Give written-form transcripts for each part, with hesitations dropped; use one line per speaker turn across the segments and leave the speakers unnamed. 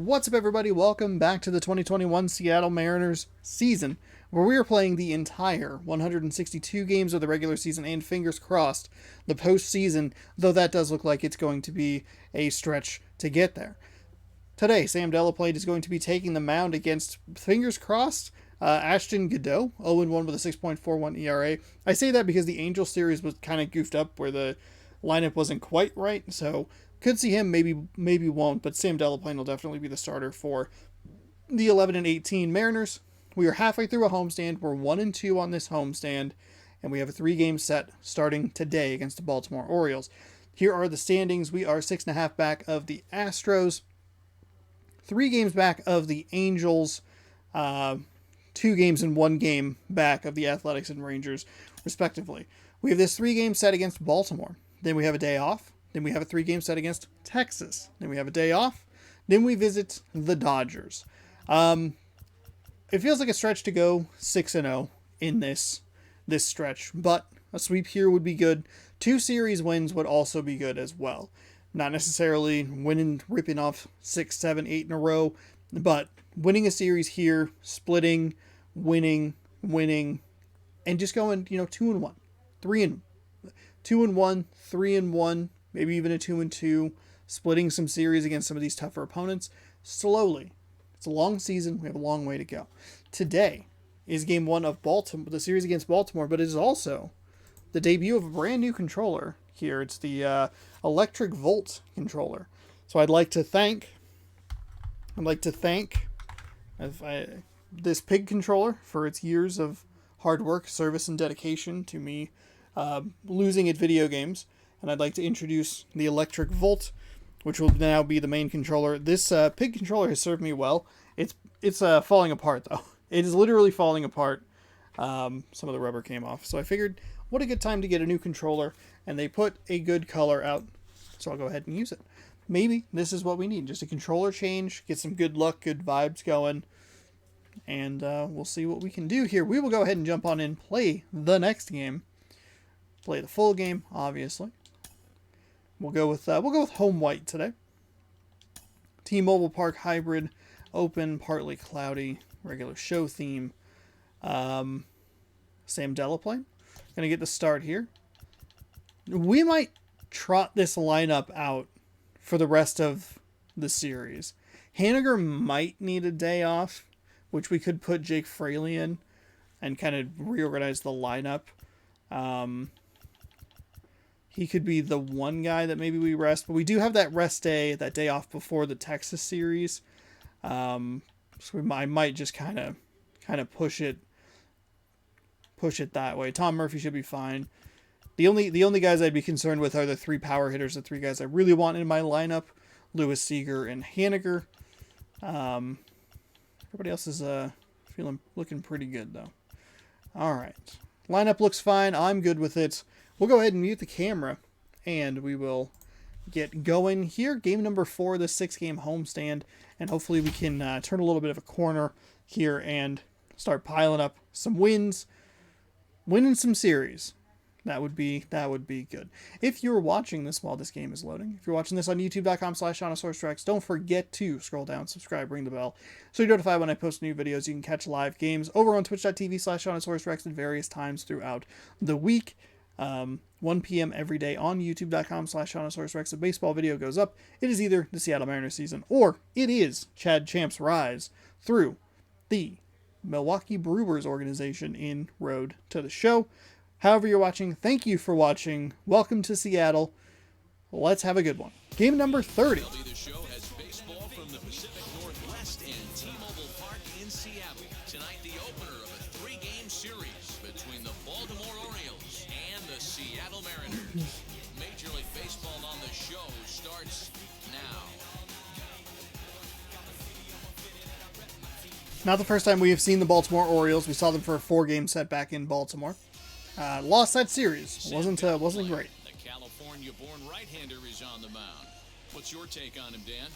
What's up, everybody? Welcome back to the 2021 Seattle Mariners season, where we are playing the entire 162 games of the regular season and, fingers crossed, the postseason, though that does look like it's going to be a stretch to get there. Today, Sam Delaplane is going to be taking the mound against, fingers crossed, Ashton Godot, 0-1 with a 6.41 ERA. I say that because the Angel series was kind of goofed up where the lineup wasn't quite right, so could see him, maybe won't, but Sam Delaplane will definitely be the starter for the 11-18 Mariners. We are halfway through a homestand. We're 1-2 on this homestand, and we have a 3-game set starting today against the Baltimore Orioles. Here are the standings. We are 6.5 back of the Astros, 3 games back of the Angels, 2 games and 1 game back of the Athletics and Rangers, respectively. We have this 3-game set against Baltimore. Then we have a day off. Then we have a 3-game set against Texas. Then we have a day off. Then we visit the Dodgers. It feels like a stretch to go 6-0 in this stretch, but a sweep here would be good. 2 series wins would also be good as well. Not necessarily ripping off 6, 7, 8 in a row, but winning a series here, splitting, winning, and just going, 2-1, 3-1, 2-1, 3-1. Maybe even a 2-2, splitting some series against some of these tougher opponents slowly. It's a long season. We have a long way to go. Today is game 1 of Baltimore, the series against Baltimore, but it is also the debut of a brand new controller here. It's the Electric Volt controller. So I'd like to thank this Pig controller for its years of hard work, service, and dedication to me losing at video games. And I'd like to introduce the Electric Volt, which will now be the main controller. This Pig controller has served me well. It's falling apart, though. It is literally falling apart. Some of the rubber came off. So I figured, what a good time to get a new controller. And they put a good color out, so I'll go ahead and use it. Maybe this is what we need. Just a controller change, get some good luck, good vibes going. And we'll see what we can do here. We will go ahead and jump on in, play the next game. Play the full game, obviously. We'll go with home white today. T-Mobile Park hybrid, open, partly cloudy, regular show theme. Sam Delaplane, gonna get the start here. We might trot this lineup out for the rest of the series. Haniger might need a day off, which we could put Jake Fraley in and kind of reorganize the lineup. He could be the one guy that maybe we rest, but we do have that rest day, that day off before the Texas series. So I might just kind of push it that way. Tom Murphy should be fine. The only guys I'd be concerned with are the 3 power hitters, the 3 guys I really want in my lineup: Lewis, Seager, and Haniger. Everybody else is looking pretty good though. All right, lineup looks fine. I'm good with it. We'll go ahead and mute the camera, and we will get going here. Game number 4 of the 6-game homestand, and hopefully we can turn a little bit of a corner here and start piling up some wins, winning some series. That would be good. If you're watching this while this game is loading, if you're watching this on youtube.com/SeanOSourceTracks, don't forget to scroll down, subscribe, ring the bell, so you're notified when I post new videos. You can catch live games over on twitch.tv/SeanOSourceTracks at various times throughout the week. 1 p.m. every day on youtube.com/SeanOSourceTracks. The baseball video goes up. It is either the Seattle Mariners season or it is Chad Champ's rise through the Milwaukee Brewers organization in Road to the Show. However you're watching, thank you for watching. Welcome to Seattle. Let's have a good one. Game number 30.
The show has baseball from the Pacific Northwest and T-Mobile Park in Seattle. Tonight, the opener of a 3-game series between the Baltimore Orioles and the Seattle Mariners. Major League Baseball on the show starts now.
Not the first time we have seen the Baltimore Orioles. We saw them for a 4-game set back in Baltimore. Lost that series. Wasn't great.
The California-born right-hander is on the mound. What's your take on him, Dan?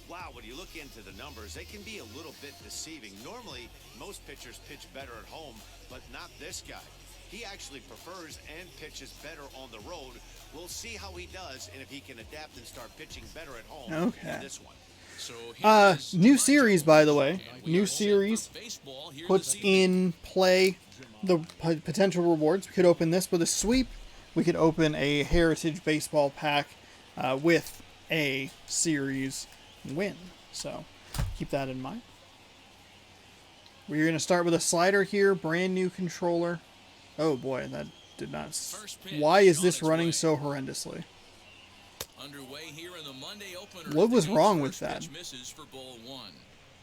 Wow, when you look into the numbers, they can be a little bit deceiving. Normally, most pitchers pitch better at home, but not this guy. He actually prefers and pitches better on the road. We'll see how he does and if he can adapt and start pitching better at home in this one.
So here is
New
John
series,
Jones.
by the way.
And we
New
are set for
series
baseball here
puts
this evening.
in play the potential rewards. We could open this with a sweep. We could open a Heritage Baseball pack with a series win. So keep that in mind. We're going to start with a slider here. Brand new controller. Oh boy, that did not...
First pitch
Why is
on
this
its
running
way.
so horrendously?
Underway here in the Monday opener.
What was
Today's
wrong with
first
that?
pitch misses for ball one.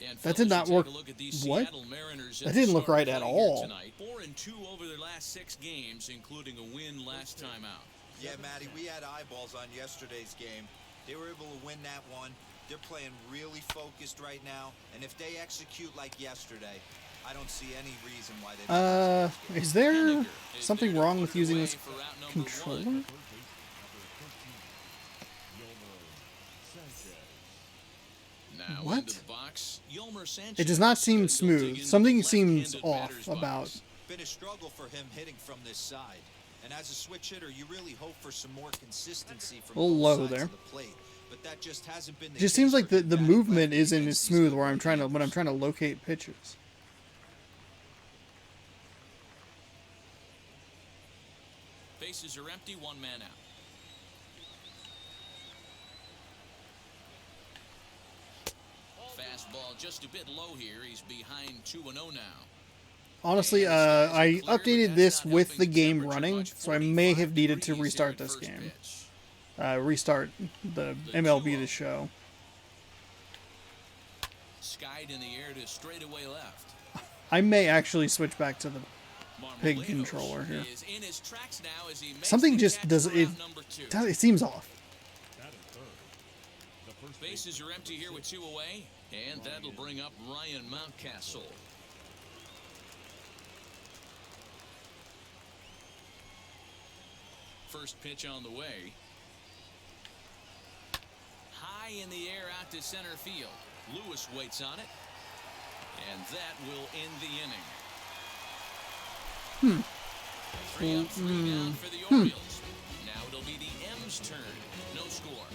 And
That did
fellas,
not
you
work.
take a look at these
What?
Seattle Mariners
That
at
didn't
the
look
start
right
of
at
play here
all.
tonight. 4-2 over their last 6 games, including a win last time out.
Yeah, Matty, we had eyeballs on yesterday's game. They were able to win that one. They're playing really focused right now, and if they execute like yesterday, I don't see any reason why they don't.
Is there
Henniger is
something
there to
wrong
put
with
it
using
away
this
for out number
controller?
one. Now
What?
into the box, Yolmer Sanchez.
It does not seem
He'll dig
smooth.
into
Something
the
seems
left-handed
off
batter's
about...
box.
Been a struggle for him hitting from this side. And as a switch hitter, you really hope for some more consistency from
A little
both
low
sides
there.
of the plate. But that just hasn't been the
It just
case
seems like
for
the
him.
movement isn't as
Against
smooth
these
where I'm trying to when I'm
hitters.
trying to locate pitches.
Bases are empty, 1 man out. Fastball just a bit low here. He's behind 2-0 now.
Honestly, I updated this with the game running, so I may have needed to restart this game. Restart the MLB The Show.
Skied in the air to straightaway left.
I may actually switch back to the big
Marmolejo
controller here.
is in his tracks now as he makes
Something
the
just
catch
does
for
it.
out number 2.
It seems off.
Bases are empty here with 2 away, and that'll bring up Ryan Mountcastle. First pitch on the way. High in the air out to center field. Lewis waits on it, and that will end the inning. 3 up, 3 down for the Orioles. Now it'll be the M's turn. No score.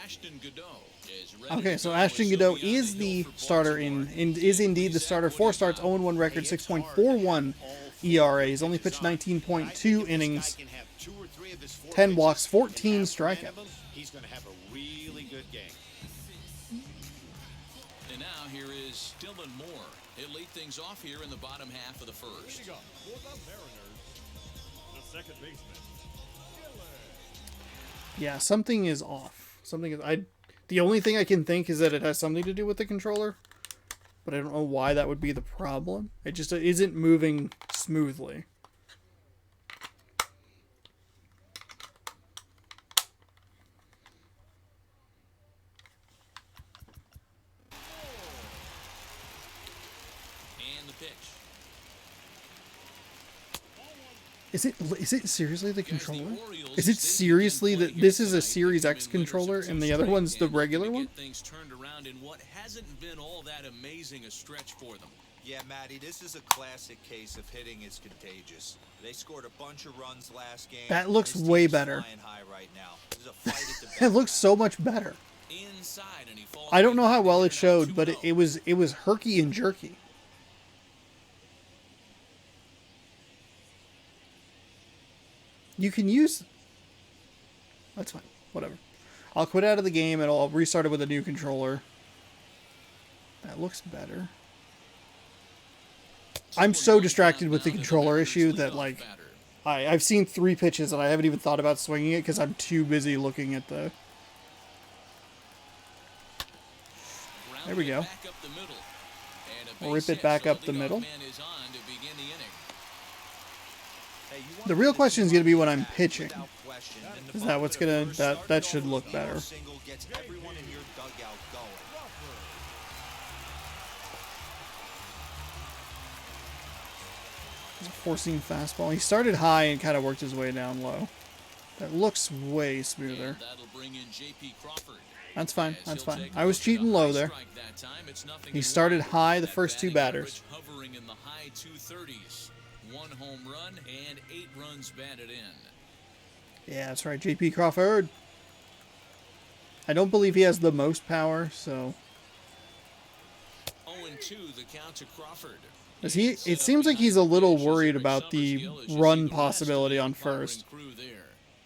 Ashton Godot is ready.
Okay,
to
so
go
Ashton
as
Godot
he'll be on
is
hill
the
for
starter is indeed the starter. 4 starts, 0-1 record, 6.41 ERA. He's only pitched 19.2 innings, 10 walks, 14 strikeouts.
He's going to have a really good game.
And now here is Dylan Moore. He'll lead things off here in the bottom half of the first.
For the Mariners, the second baseman,
Yeah, something is off. Something is the only thing I can think is that it has something to do with the controller, but I don't know why that would be the problem. It just isn't moving smoothly.
And the pitch.
Is it seriously the
Guys, the
controller?
Orioles,
Is it
they
seriously
begin
that
playing
this is a
tonight,
Series X
becoming winners
controller
of 2
and the other
straight,
one's the
and
regular
looking
one?
to get things turned around in what hasn't been all that amazing a stretch for them.
Yeah, Matty, this is a classic case of hitting is contagious. They scored a bunch of runs last game.
That looks
This
way
team's
better.
flying high right now. There's a fight at the
It looks so much better.
Inside, and he falls
I don't know how
behind
well
the
it
hitter,
showed,
now
but
2-0.
it was herky and jerky. You can use... That's fine. Whatever. I'll quit out of the game and I'll restart it with a new controller. That looks better. I'm so distracted with the controller issue that, like, I've seen 3 pitches and I haven't even thought about swinging it because I'm too busy looking at the... There we go. Rip it back up the middle. The real question is going to be when I'm pitching. Is that what's going to... That should look better.
Single gets everyone in your dugout going.
Forcing fastball. He started high and kind of worked his way down low. That looks way smoother.
That'll bring in J.P. Crawford.
That's fine.
As
That's
he'll
fine.
take
I
a
was
look at
cheating
a
low
high
there.
strike that time. It's nothing
He
in
started
line.
high the
That
first two
batting
batters.
average hovering in the high 230s. 1 home run and 8 runs batted in.
Yeah, that's right. JP Crawford. I don't believe he has the most power, so
0-2 the count to Crawford.
is he? It seems like he's a little worried about the run possibility on first.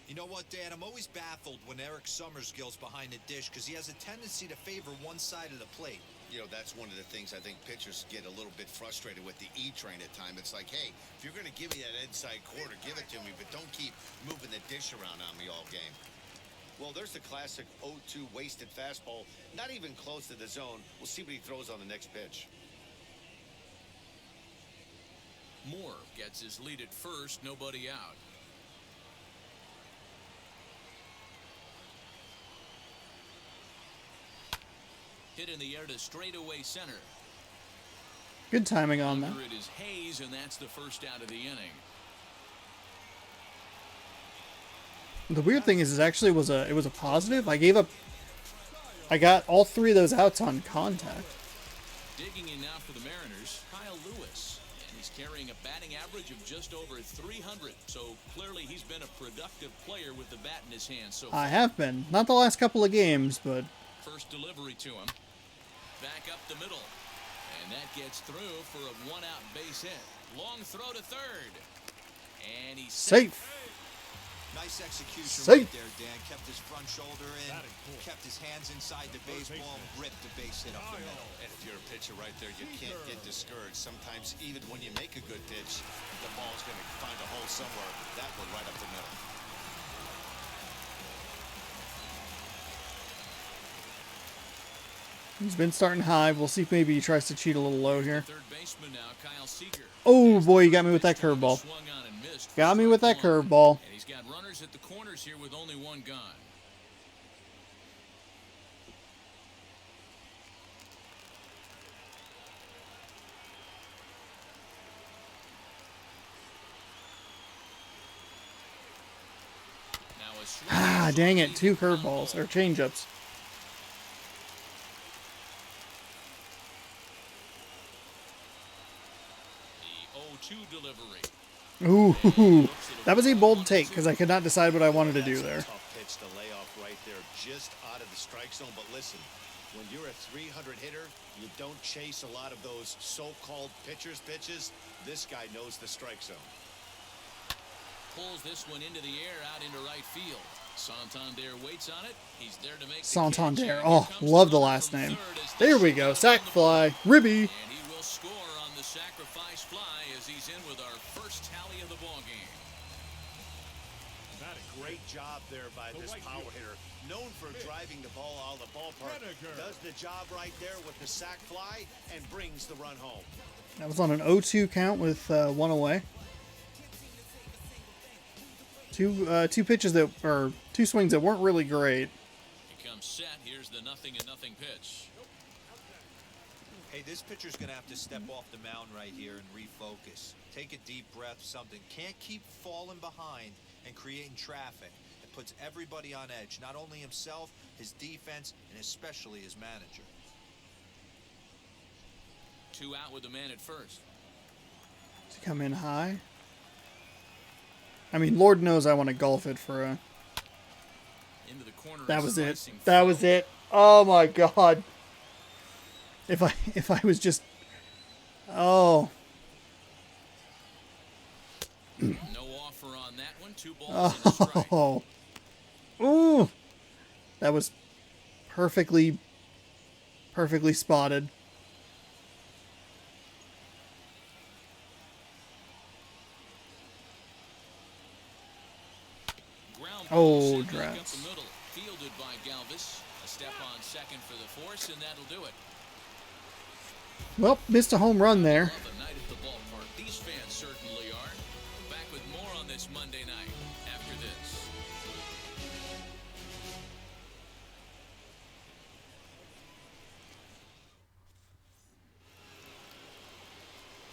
You know what, Dan? I'm always baffled when Eric Summersgill's behind the dish because he has a tendency to favor one side of the plate.
You know, that's one of the things I think pitchers get a little bit frustrated with the E-train at times. It's like, hey, if you're going to give me that inside quarter, give it to me, but don't keep moving the dish around on me all game. Well, there's the classic 0-2 wasted fastball, not even close to the zone. We'll see what he throws on the next pitch.
Moore gets his lead at first, nobody out. Hit in the air to straightaway center.
Good timing on that.
Under it is Hayes, and that's the first out of the inning.
The weird thing is, it actually was it was a positive. I got all 3 of those outs on contact.
Digging in now for the Mariners, Kyle Lewis. And he's carrying a batting average of just over 300. So clearly he's been a productive player with the bat in his hand so far.
I have been. Not the last couple of games, but
First delivery to him. Back up the middle. And that gets through for a 1-out base hit. Long throw to third. And he's
safe.
Nice execution
Safe.
right there, Dan. Kept his front shoulder in, kept his hands inside the baseball, ripped the base hit up the middle.
And if you're a pitcher right there, you can't get discouraged. Sometimes even when you make a good pitch, the ball's going to find a hole somewhere. That one right up the middle.
He's been starting high. We'll see if maybe he tries to cheat a little low here.
third baseman now, Kyle Seager.
Oh boy, you got me with that curveball.
Swung on and missed for
Got me with that
strike one.
curveball.
And he's got runners at the corners here with only 1 gone. Now a swing
Ah,
and
dang
a
it. 2
foul
curveballs
ball.
or changeups.
The 0-2 delivery.
Ooh, that was a bold take because I could not decide what I wanted to do there.
Tough pitch to lay off right there, just out of the strike zone. But listen, when you're a 300 hitter, you don't chase a lot of those so-called pitchers' pitches. This guy knows the strike zone.
Pulls this one into the air out into right field. Santander waits on it. He's there to make the
Santander.
catch.
Oh,
Here comes
love the
runner
last
from
name.
third as
There
the
we go.
shot
Sack
on the
fly.
ball.
Ribby.
And he will score on the sacrifice fly as he's in with our first tally of the ball game.
Great job there by this power hitter. Known for driving the ball out of the ballpark. Does the job right there with the sac fly and brings the run home.
That was on an 0-2 count with 1 away. Two pitches that, or 2 swings that weren't really great.
He comes set. Here's the 0-0 pitch.
Hey, this pitcher's going to have to step off the mound right here and refocus. Take a deep breath, something. Can't keep falling behind and creating traffic. It puts everybody on edge, not only himself, his defense, and especially his manager.
2 out with the man at first.
To come in high. I mean, Lord knows I want to golf it for a...
Into the corner.
That
is
was it.
slicing
That
foul.
was it. Oh my god. If I was just... Oh.
No offer on that one. 2 balls and a strike.
Oh. Ooh. That was perfectly spotted.
Ground
Oh,
ball sent back up
drats.
the middle. Fielded by Galvis. A step on second for the force, and that'll do it.
Well, missed a home run there.
Love a night at the ballpark. These fans certainly are. Back with more on this Monday night after this.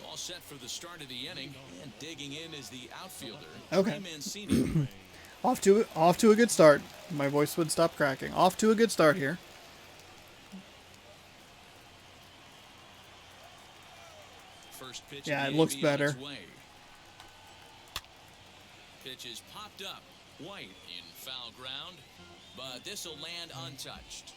All set for the start of the inning, and digging in is the outfielder.
Okay.
Trey Mancini.
Off to a good start. My voice would stop cracking. Off to a good start here.
First pitch
Yeah,
of
it
the
looks
AB on its
better.
way. Pitch is popped up. White in foul ground, but this will land untouched.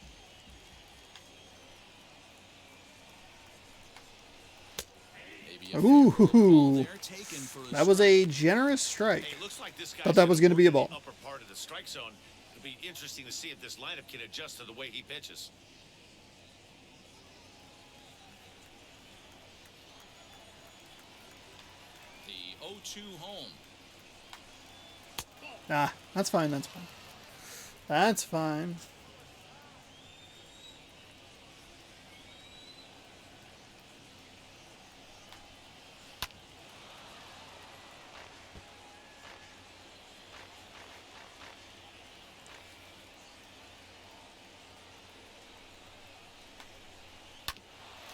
Maybe a favorable call
Ooh,
there, taken for a
that was
strike.
a generous strike.
Hey, looks like this guy
Thought that was going to be a ball.
upper part of the strike zone. It'll be interesting to see if this lineup can adjust to the way he pitches.
The 0-2 home.
Ah, that's fine. That's fine. That's fine.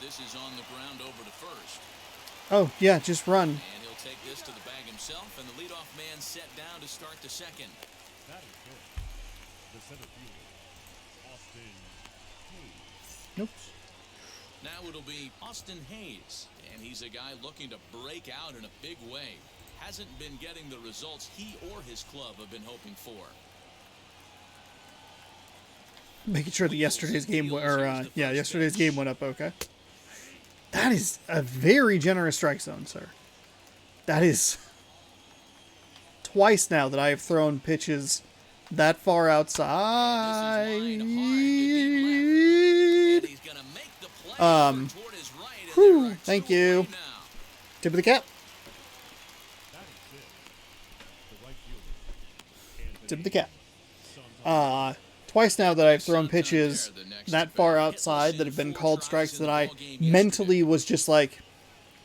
This is on the ground over to first.
Oh, yeah, just run.
And he'll take this to the bag himself, and the leadoff man set down to start the second.
That is good. The center fielder, Austin Hayes.
Nope.
Now it'll be Austin Hayes, and he's a guy looking to break out in a big way. Hasn't been getting the results he or his club have been hoping for.
Making sure that yesterday's game went up okay. That is a very generous strike zone, sir. That is twice now that I have thrown pitches that far outside.
And he's gonna make the play toward his right, and
Whew,
there are
thank
two
you.
away now.
Tip of the cap.
That is it. The right fielder,
Tip of the cap. Twice now that I've thrown pitches that far outside that have been called strikes that I mentally was just like,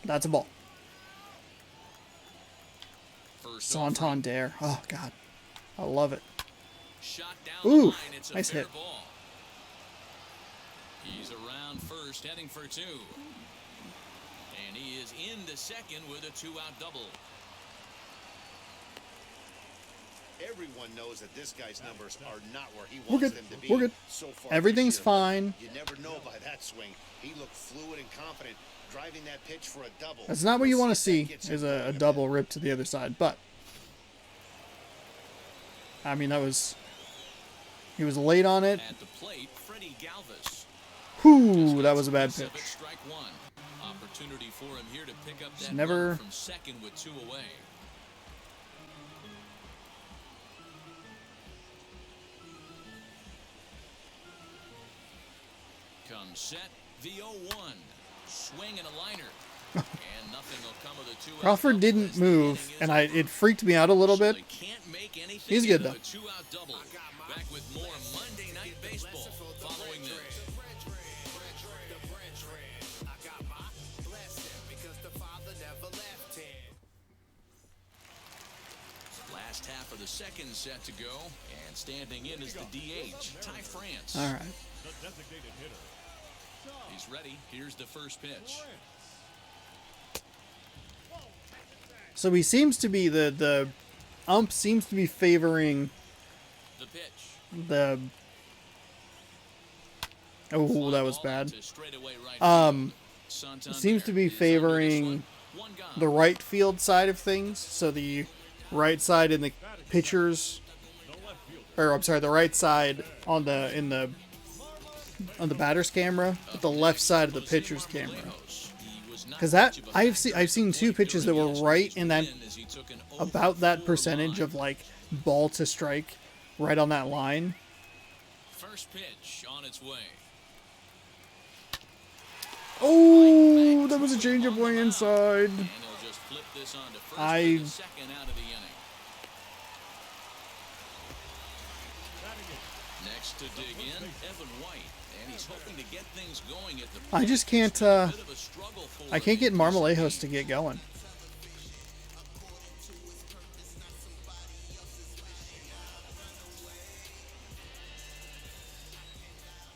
that's a ball.
First
Santander. Oh, God. I love it.
shot down
Ooh,
the line. It's a
nice
fair
hit.
ball. He's around first, heading for two. And he is into second with a two-out double.
Everyone knows that this guy's numbers are not where he
We're
wants
good.
them to be.
We're good.
So far
Everything's
this year,
fine.
You never know by that swing. He looked fluid and confident, driving that pitch for a double.
That's not what you want to
Let's see
see,
if that gets
is
him
a
going bit.
double rip to the other side. But, I mean, he was late on it.
At the plate, Freddie Galvis.
Whew, that was a bad pitch.
Strike one. Opportunity for him here to pick up that
never-
run from second with two away. Comes set, the 0-1. Swing and a liner. And nothing will come of the two.
Crawford didn't move, and it freaked me out a little bit. He's good, though.
Two-out double. Back with more Monday Night Baseball following this. Last half of the second set to go, and standing in is the DH, Ty France.
All right.
the designated hitter.
He's ready. Here's the first pitch.
So he seems to be, the ump seems to be favoring
The pitch.
the... Oh, that was
Ball
bad.
into straightaway right
Um,
field. Santander
seems to be
is under this
favoring
one. One gone.
the right field side of things. So the right side in the pitchers, or I'm sorry, the right side on the batter's camera, but the left side of the pitcher's camera. Because that I've seen two pitches that were right in that, about that percentage of like ball to strike, right on that line.
First pitch on its way.
Oh, that was a changeup way inside.
And he'll just flip this on to first
I-
for the second out of the inning. Next to dig in, Evan White, and he's hoping to get things going at the
I
plate.
just can't.
It's been a bit of a struggle for
I can't
him
get
in recent
Marmolejos
games.
to get going.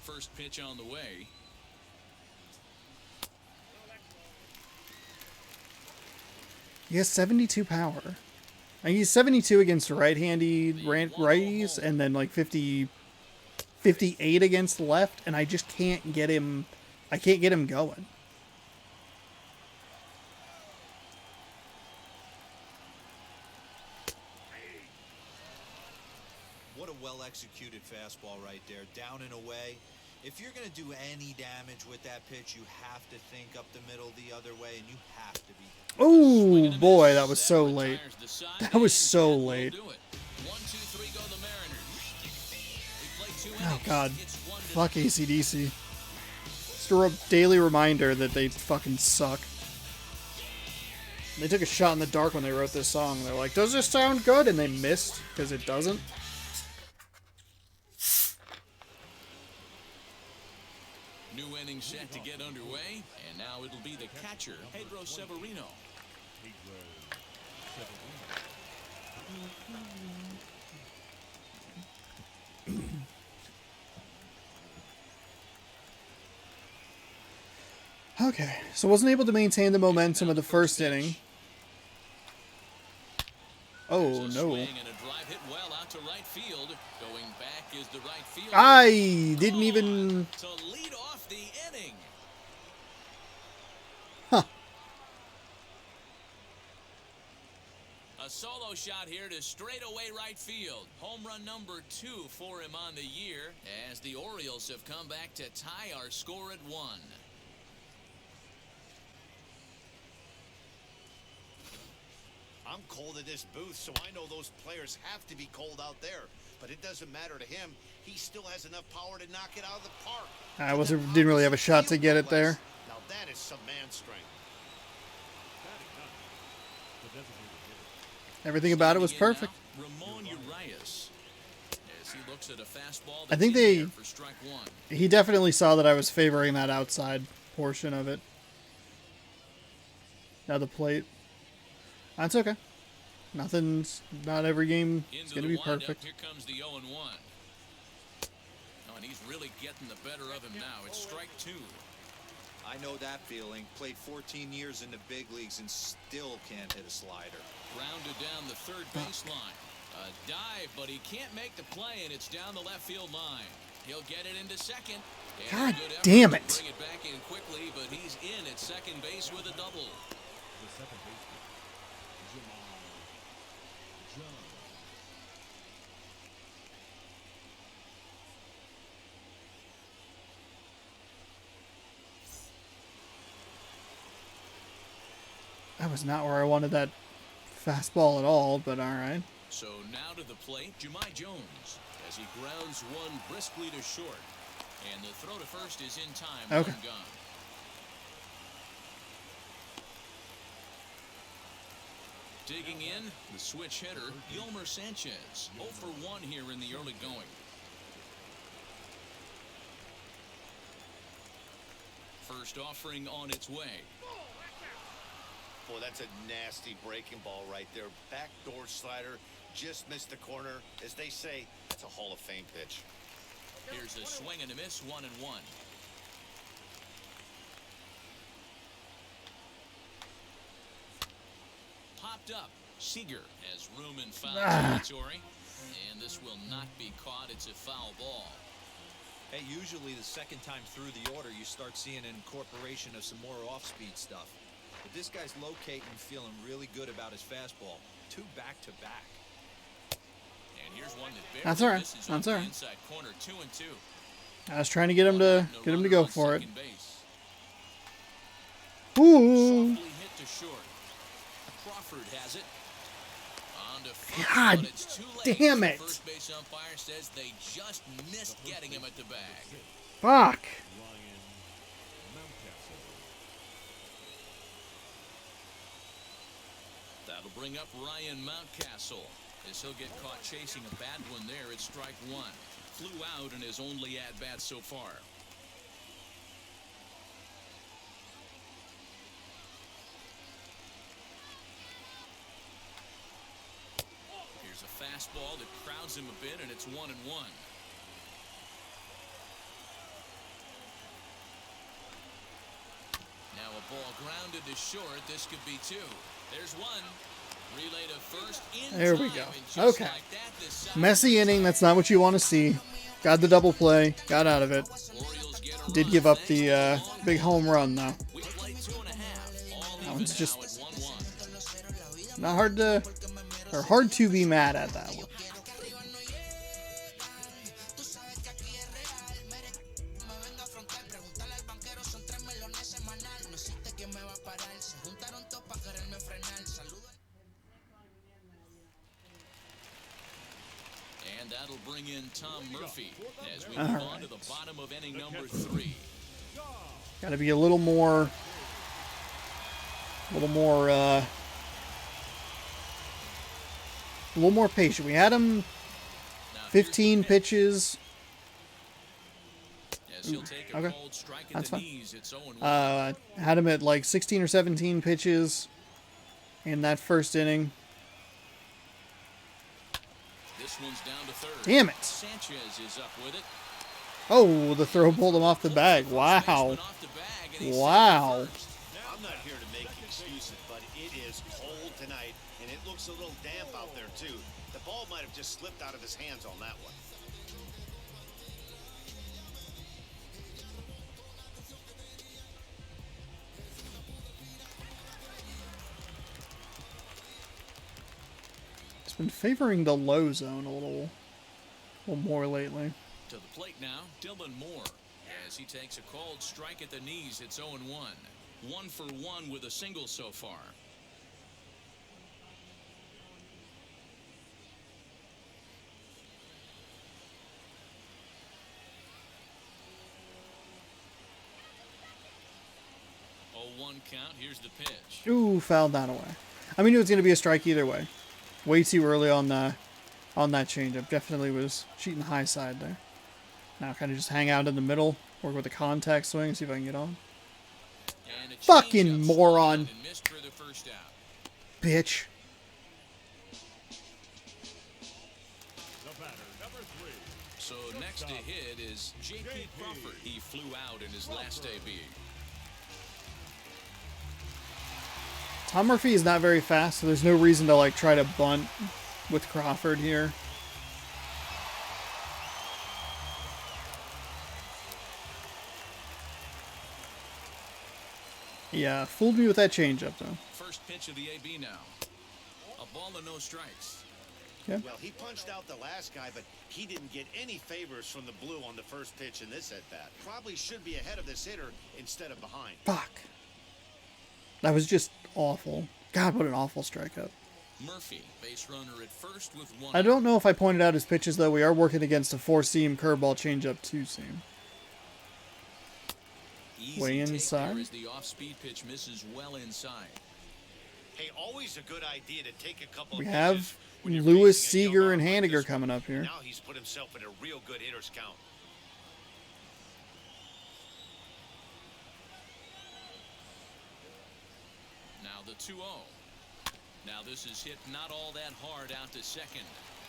First pitch on the way.
He has 72 power. And he's 72 against righties, and then like 58 against left, and I just can't get him. I can't get him going.
What a well-executed fastball right there, down and away. If you're going to do any damage with that pitch, you have to think up the middle the other way, and you have to be.
Oh boy, that was so late. That was so late. Oh god, fuck AC/DC. Just a daily reminder that they fucking suck. They took a shot in the dark when they wrote this song. They're like, does this sound good? And they missed, because it doesn't.
New inning set to get underway, and now it'll be the catcher, Pedro Severino.
Okay, so wasn't able to maintain the momentum of the first inning. Oh no. I didn't even. Huh.
A solo shot here to straightaway right field. Home run number 2 for him on the year, as the Orioles have come back to tie our score at 1.
I'm cold in this booth, so I know those players have to be cold out there. But it doesn't matter to him. He still has enough power to knock it out of the park.
I didn't really have a shot to get it there.
Now that is some man strength.
Everything about it was perfect.
Ramon Urias, as he looks at a fastball
I think they.
for strike 1.
He definitely saw that I was favoring that outside portion of it. Now the plate. That's okay. Not every game is going to be perfect.
Here comes the 0-1. Oh, and he's really getting the better of him now. It's strike 2.
I know that feeling. Played 14 years in the big leagues and still can't hit a slider.
Grounded down the third baseline. A dive, but he can't make the play, and it's down the left field line. He'll get it into second.
God damn it.
Bring it back in quickly, but he's in at second base with a double.
That was not where I wanted that fastball at all, but alright.
So now to the plate, Jahmai Jones, as he grounds one briskly to short. And the throw to first is in time.
Okay.
One gone. Digging in, the switch hitter, Yolmer Sanchez. 0 for 1 here in the early going. First offering on its way.
Boy, that's a nasty breaking ball right there. Backdoor slider, just missed the corner. As they say, that's a Hall of Fame pitch.
Here's a swing and a miss, 1-1. Popped up. Seager has room in foul territory. And this will not be caught. It's a foul ball.
Hey, usually the second time through the order, you start seeing an incorporation of some more off-speed stuff. But this guy's locating and feeling really good about his fastball. 2 back-to-back.
And here's one that
That's all right.
misses
That's
on
all
the
right.
inside corner, 2-2.
I was trying to get him to go for it.
Second base.
Ooh.
Softly hit to short. Crawford has it. On to first,
God
but it's too late.
damn
The
it.
first base umpire says they just missed getting him at the bag.
Fuck.
That'll bring up Ryan Mountcastle, as he'll get caught chasing a bad one there at strike 1. Flew out in his only at-bat so far. Here's a fastball that crowds him a bit, and it's 1-1. Now a ball grounded to short. This could be 2. There's 1. Relay to first in
There we
time,
go.
and just
Okay.
like that, the side
Messy inning. That's not what you want to see. Got the double play. Got out of it.
Orioles get a
Did
run
give up
thanks
the
to a long
big home run though.
We play 2.5. All
That
even
one's
now
just
at 1-1.
not hard to be mad at that one.
And that'll bring in Tom Murphy as we
All
move on
right.
to the bottom of inning number 3.
Got to be a little more patient. We had him
Now,
15 pitches.
as he'll take a
Okay.
cold strike at
That's
the
fine.
knees, it's 0-1.
Had him at like 16 or 17 pitches in that first inning.
This one's down to third.
Damn it.
Sanchez is up with it.
Oh, the throw pulled him off the bag. Wow.
Off the bag, and he's
Wow.
set for first.
I'm not here to make excuses, but it is cold tonight, and it looks a little damp out there, too. The ball might have just slipped out of his hands on that one.
It's been favoring the low zone a little more lately.
To the plate now, Dylan Moore. As he takes a cold strike at the knees, it's 0-1. 1 for 1 with a single so far. Oh, 1 count. Here's the pitch.
Ooh, fouled that away. I mean, it was going to be a strike either way. Way too early on that changeup. Definitely was cheating the high side there. Now kind of just hang out in the middle, work with the contact swing, see if I can get on.
And a
Fucking
changeup
moron.
swung and missed for the first out.
Bitch.
The batter, number 3.
So next to hit is J.P. Crawford. He flew out in his last debut.
Tom Murphy is not very fast, so there's no reason to like try to bunt with Crawford here. Yeah, fooled me with that changeup though.
First pitch of the AB now. A ball and no strikes.
Okay.
Well, he punched out the last guy, but he didn't get any favors from the blue on the first pitch in this at-bat. Probably should be ahead of this hitter instead of behind.
Fuck. That was just awful. God, what an awful strikeout.
Murphy, base runner at first with 1.
I don't know if I pointed out his pitches though. We are working against a 4-seam curveball changeup 2-seam.
Easy
Way
take
inside.
there as the off-speed pitch misses well inside.
Hey, always a good idea to take a couple
We
of
have
pitches when you're
Lewis,
facing a young
Seager,
arm
and
like
Haniger
this
coming
one.
up here.
Now he's put himself in a real good hitter's count.
Now the 2-0. Now this is hit not all that hard out to second.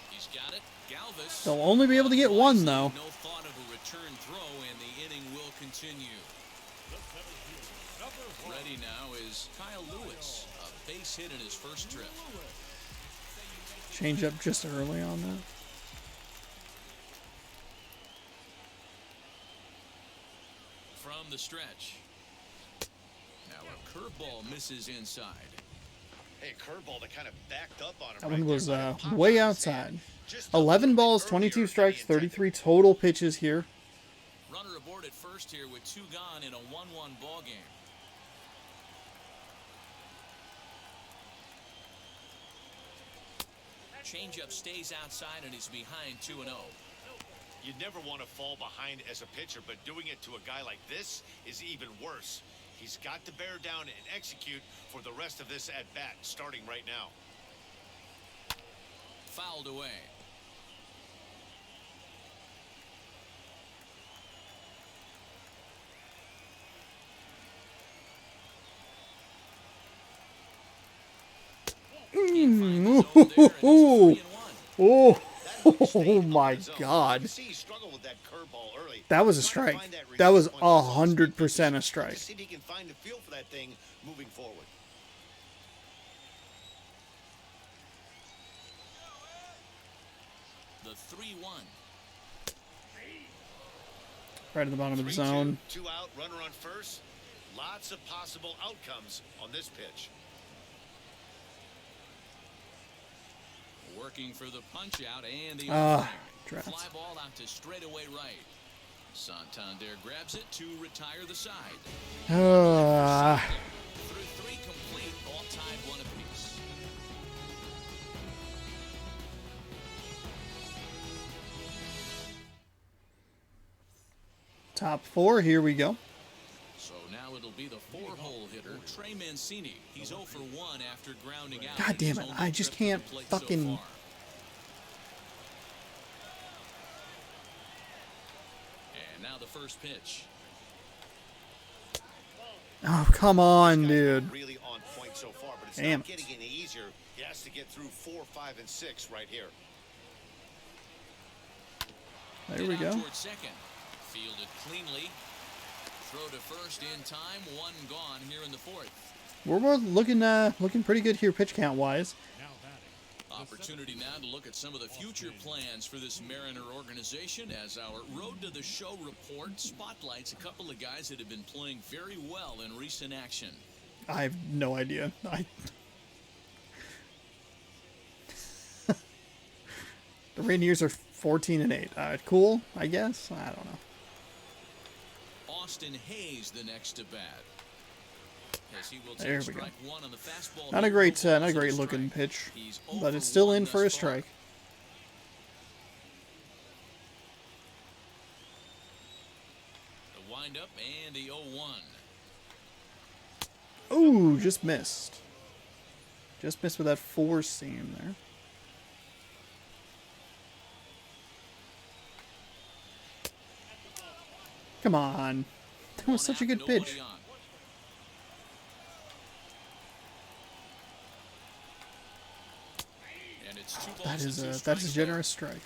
He's got it. Galvis.
They'll only be able to get one though.
No thought of a return throw, and the inning will continue. Ready now is Kyle Lewis. A base hit in his first trip.
Changeup just early on that.
From the stretch. Now a curveball misses inside.
Hey, curveball that kind of backed up on him.
That
right
one was
there, but it popped
way
out his hand
outside.
just a
11
little bit
balls,
earlier
22
than he
strikes,
intended.
33 total pitches here.
Runner aboard at first here with 2 gone in a 1-1 ball game. Changeup stays outside and is behind 2-0.
You never want to fall behind as a pitcher, but doing it to a guy like this is even worse. He's got to bear down and execute for the rest of this at-bat, starting right now.
Fouled away.
Oh, oh,
Oh
my God.
See, he struggled with that curveball early.
That was a
Trying to
strike.
find
That was
release point on those
100% a
pitches
strike.
to see if he can find a feel for that thing moving forward.
The 3-1.
Right at the bottom of the
3-2,
zone.
2 out, runner on first. Lots of possible outcomes on this pitch.
Working for the punch out and the
drafts.
fly ball out to straightaway right. Santander grabs it to retire the side. Through 3 complete, all tied 1 apiece.
Top 4, here we go.
So now it'll be the 4-hole hitter, Trey Mancini. He's 0 for 1 after grounding out.
God damn it, I just can't fucking...
And now the first pitch.
Oh, come on, dude.
Really on point so far, but it's
Damn.
not getting any easier. He has to get through 4, 5, and 6 right here.
There we go.
Towards second. Fielded cleanly. Throw to first in time. 1 gone here in the 4th.
We're both looking pretty good here, pitch count wise.
Now batting.
Opportunity now to look at some of the future plans for this Mariner organization as our Road to the Show report spotlights a couple of guys that have been playing very well in recent action.
I have no idea. The Rainiers are 14-8. Cool, I guess. I don't know.
Austin Hayes the next to bat. As he will take
There we go.
strike 1 on the fastball.
Not a great looking pitch, but it's still in for a strike.
The windup and the 0-1.
Ooh, just missed. Just missed with that 4 seam there. Come on. That was such a good pitch.
And it's 2 balls
That
and
is
2
a
strikes.
generous strike.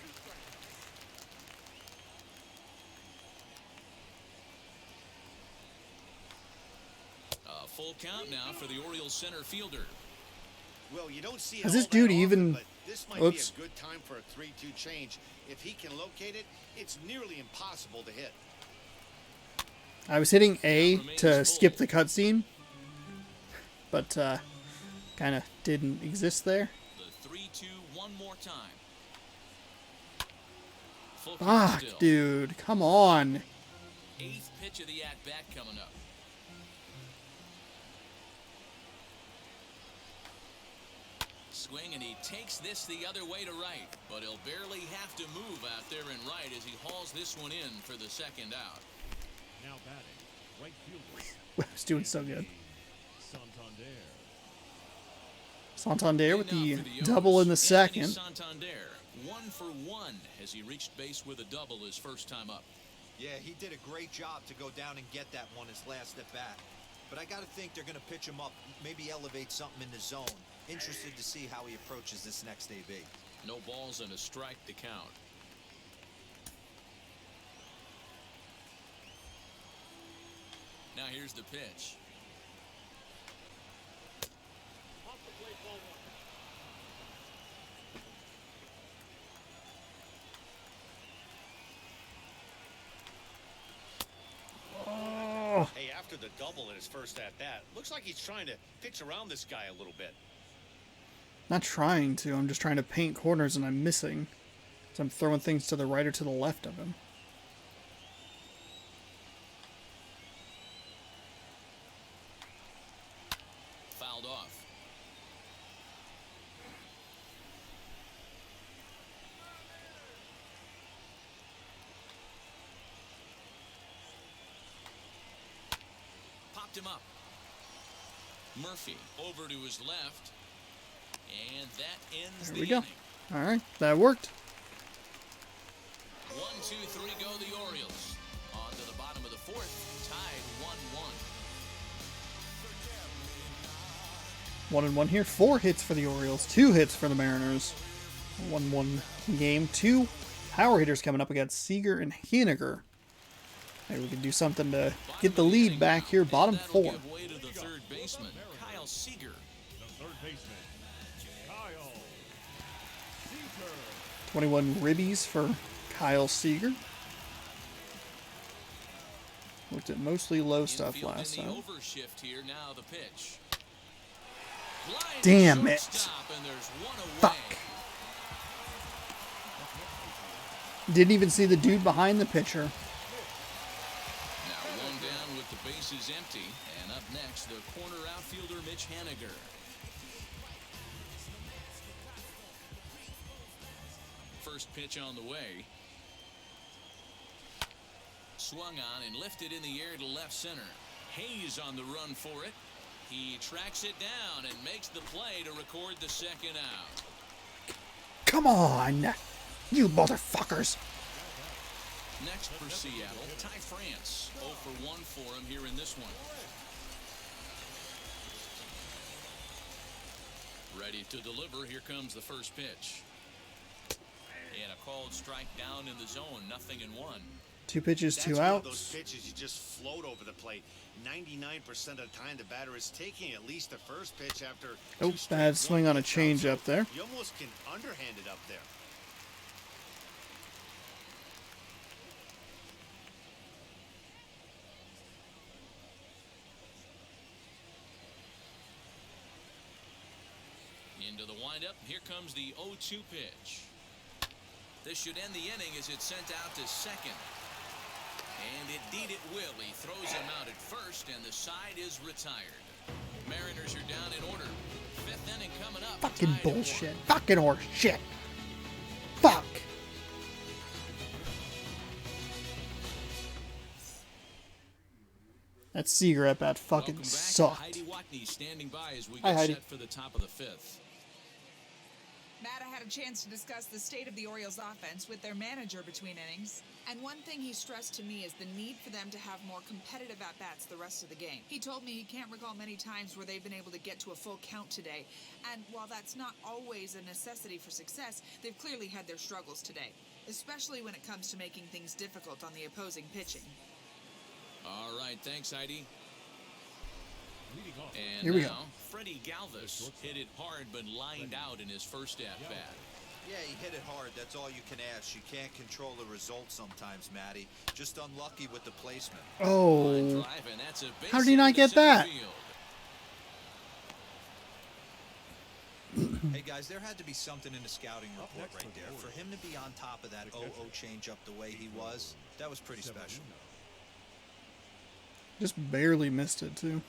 A full count now for the Orioles center fielder.
Well, you don't see it
Has this
all that
dude
often,
even-
but this might
Oops.
be a good time for a 3-2 change. If he can locate it, it's nearly impossible to hit.
I was hitting A to skip the cutscene, but kind of didn't exist there.
The 3-2 one more time. Full count
Fuck,
still.
dude. Come on.
8th pitch of the at-bat coming up. Swing, and he takes this the other way to right, but he'll barely have to move out there in right as he hauls this one in for the second out.
Now batting. Right fielder.
I was doing so good.
Santander.
Santander with
Now
the
for the
double in the
O's,
second.
Anthony Santander, 1 for 1 as he reached base with a double his first time up.
Yeah, he did a great job to go down and get that one his last at bat. But I got to think they're going to pitch him up, maybe elevate something in the zone. Interested to see how he approaches this next AB.
No balls and a strike to count. Now here's the pitch.
Off the plate, ball 1.
Hey, after the double in his first at-bat, looks like he's trying to pitch around this guy a little bit.
Not trying to. I'm just trying to paint corners and I'm missing. So I'm throwing things to the right or to the left of him.
Fouled off. Popped him up. Murphy over to his left. And that ends
There
the
we go.
inning.
All right, that worked.
1, 2, 3 go the Orioles. On to the bottom of the 4th, tied 1-1.
1-1 here. 4 hits for the Orioles. 2 hits for the Mariners. 1-1 game. 2 power hitters coming up against Seager and Henniger. Maybe we can do something to get the lead back here. Bottom
That'll
4.
give way to the third baseman, Kyle Seager.
The third baseman. Kyle. Seager.
21 ribbies for Kyle Seager. Looked at mostly low stuff
Infield
last
in the
time.
overshift here. Now the pitch. Line
Damn it.
shortstop, and there's one away.
Fuck. Didn't even see the dude behind the pitcher.
Now one down with the bases empty. And up next, the corner outfielder, Mitch Haniger. First pitch on the way. Swung on and lifted in the air to left center. Hayes on the run for it. He tracks it down and makes the play to record the second out.
Come on, you motherfuckers.
Next for Seattle, Ty France. 0 for 1 for him here in this one. Ready to deliver. Here comes the first pitch. And a called strike down in the zone. 0-1.
2 pitches,
That's
2
one of
outs.
those pitches you just float over the plate. 99% of the time, the batter is taking at least the first pitch after.
Oh,
two straight
bad swing on a
one-pitch
change
outs.
up there.
You almost can underhand it up there.
Into the windup. Here comes the 0-2 pitch. This should end the inning as it's sent out to second. And indeed it will. He throws him out at first, and the side is retired. Mariners are down in order. 5th inning coming up.
Fucking
tied at 1.
bullshit. Fucking horse shit. Fuck. That Seager at bat fucking
Welcome back.
sucked.
Heidi Watney standing by as we
Hi,
get
Heidi.
set for the top of the 5th.
Matt, I had a chance to discuss the state of the Orioles offense with their manager between innings. And one thing he stressed to me is the need for them to have more competitive at-bats the rest of the game. He told me he can't recall many times where they've been able to get to a full count today. And while that's not always a necessity for success, they've clearly had their struggles today, especially when it comes to making things difficult on the opposing pitching.
All right, thanks, Heidi.
Leading off.
And
Here we
now,
go.
Freddie Galvis hit it hard but lined out in his first at-bat.
Yeah, he hit it hard. That's all you can ask. You can't control the result sometimes, Matty. Just unlucky with the placement.
Line
Oh.
drive, and that's a base
How did he
hit
not
to
get
center
that?
field.
Hey, guys, there had to be something in the scouting report
next
right
for the
there. For
Orioles.
him to be on top of that 0-0 changeup the way he was, that was pretty special.
Just barely missed it, too.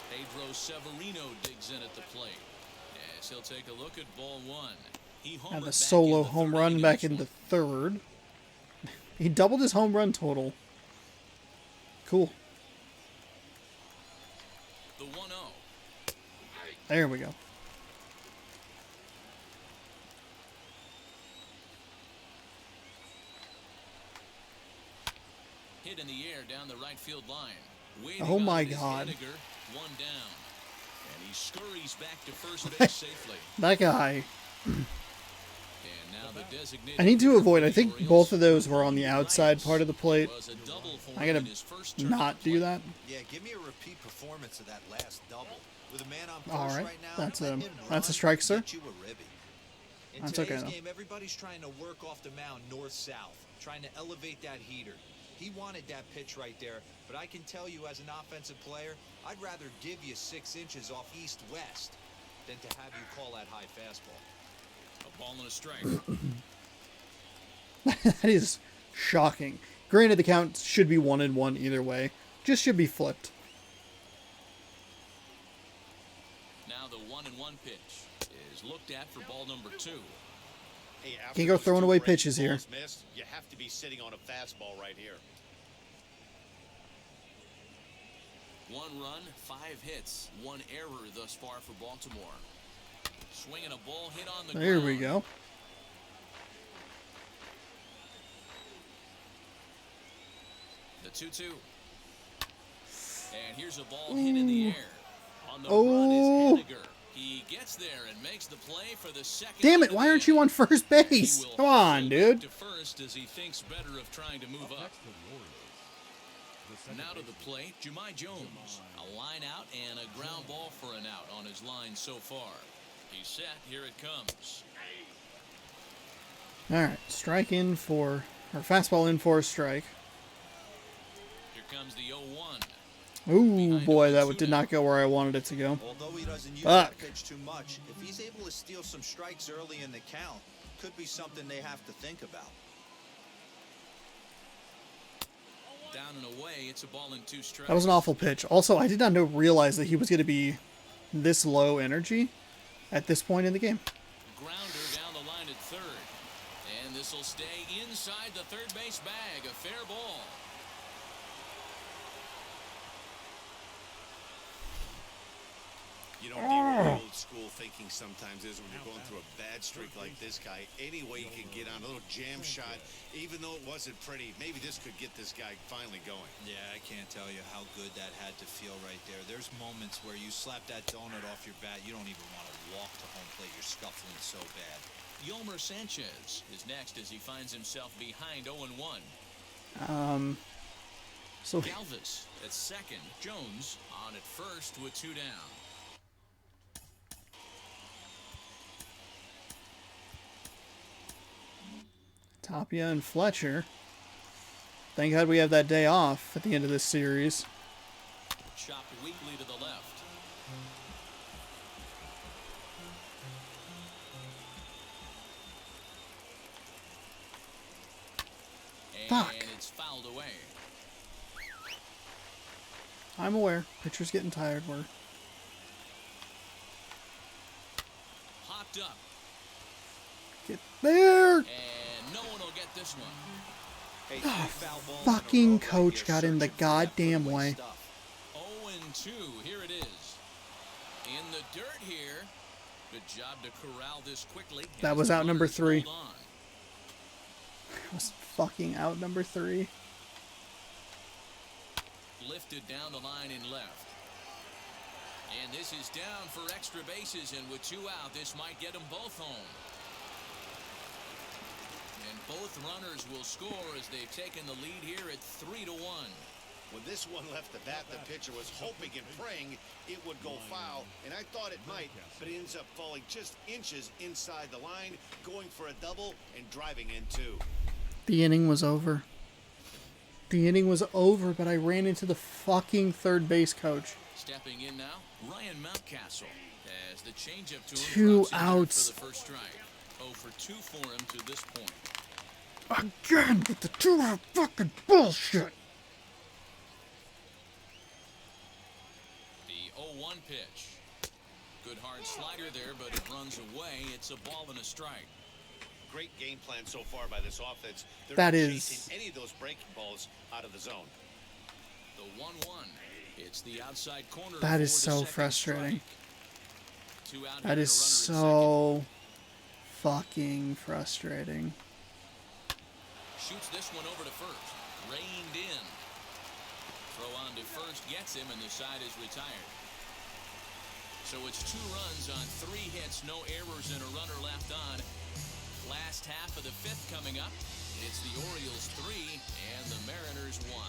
Pedro Severino digs in at the plate. Yes, he'll take a look at ball 1. He homered
And
back
a solo
in the
home
third
run
inning
back
this
in the
one.
third. He doubled his home run total. Cool.
The 1-0.
There we go.
Hit in the air down the right field line. Waiting
Oh
on
my
it is
God.
Henniger, 1 down. And he scurries back to first base safely.
That guy.
And now the designated
I need to
hitter
avoid.
for
I
the
think
Orioles,
both of those were on the outside
Elias,
part of the plate.
was a double for
I
him
gotta
in his first turn
not
at the
do
plate.
that.
Yeah, give me a repeat performance of that last double. With a man on first
All right.
right now,
That's
let
a-
him
that's a
run
strike,
and
sir.
get you a ribby. In
That's okay,
today's
though.
game, everybody's trying to work off the mound north-south, trying to elevate that heater. He wanted that pitch right there, but I can tell you as an offensive player, I'd rather give you 6 inches off east-west than to have you call that high fastball.
A ball and a strike.
That is shocking. Granted, the count should be 1-1 either way. Just should be flipped.
Now the 1-1 pitch is looked at for ball number 2.
Hey, after
Can't go
those
throwing
two
away
breaking
pitches here.
balls missed, you have to be sitting on a fastball right here.
1 run, 5 hits, 1 error thus far for Baltimore. Swinging a ball hit on the ground.
There we go.
The 2-2. And here's a ball hit in the air. On the run
Oh.
is Henniger. He gets there and makes the play for the second.
Damn
hit
it,
of
why
the
aren't you
inning.
on first
He
base?
will
Come on,
fall
dude.
back to first as he thinks better of trying to move up.
Next for the Orioles.
Now to the plate, Jemai Jones. A line out and a ground ball for an out on his line so far. He's set. Here it comes.
All right, strike in for, or fastball in for a strike.
Here comes the 0-1.
Ooh, boy, that did not go where I wanted it to go.
Although he doesn't use
Fuck.
that pitch too much, if he's able to steal some strikes early in the count, could be something they have to think about.
Down and away, it's a ball and 2 strikes.
That was an awful pitch. Also, I did not realize that he was going to be this low energy at this point in the game.
Grounder down the line at third. And this will stay inside the third base bag. A fair ball.
You know, the old school thinking sometimes is when you're going through a bad streak like this guy, any way you can get on a little jam shot, even though it wasn't pretty, maybe this could get this guy finally going.
Yeah, I can't tell you how good that had to feel right there. There's moments where you slap that donut off your bat, you don't even want to walk to home plate. You're scuffling so bad.
Yolmer Sanchez is next as he finds himself behind 0-1.
So
Galvis at second. Jones on at first with 2 down.
Tapia and Fletcher. Thank God we have that day off at the end of this series.
Chopped weakly to the left.
Fuck.
And it's fouled away.
I'm aware. Pitcher's getting tired. We're
Hopped up.
get there.
And no one will get this one.
Hey, 3 foul balls in a
Fucking
row right
coach
here,
got in the
searching for that
goddamn
put-away
way.
stuff.
0-2. Here it is. In the dirt here. Good job to corral this quickly.
That
As
was
the
out number
runners
3.
hold on.
Was fucking out number 3.
Lifted down the line in left. And this is down for extra bases, and with 2 out, this might get them both home. And both runners will score as they've taken the lead here at 3-1.
When this one left the bat, the pitcher was hoping and praying it would go foul, and I thought it might, but it ends up falling just inches inside the line, going for a double and driving in 2.
The inning was over. The inning was over, but I ran into the fucking third base coach.
Stepping in now, Ryan Mountcastle as the changeup to him
2
drops in there
outs.
for the first strike. 0 for 2 for him to this point.
Again with the 2-out fucking bullshit.
The 0-1 pitch. Good hard slider there, but it runs away. It's a ball and a strike.
Great game plan so far by this offense. They're
That
not
is-
chasing any of those breaking balls out of the zone.
The 1-1. It's the outside corner.
That is
for the
so
second
frustrating.
strike. 2 out
That
here
is
and a runner at
so fucking frustrating.
second. Shoots this one over to first. Reined in. Throw on to first gets him, and the side is retired. So it's 2 runs on 3 hits, no errors, and a runner left on. Last half of the 5th coming up. It's the Orioles 3 and the Mariners 1.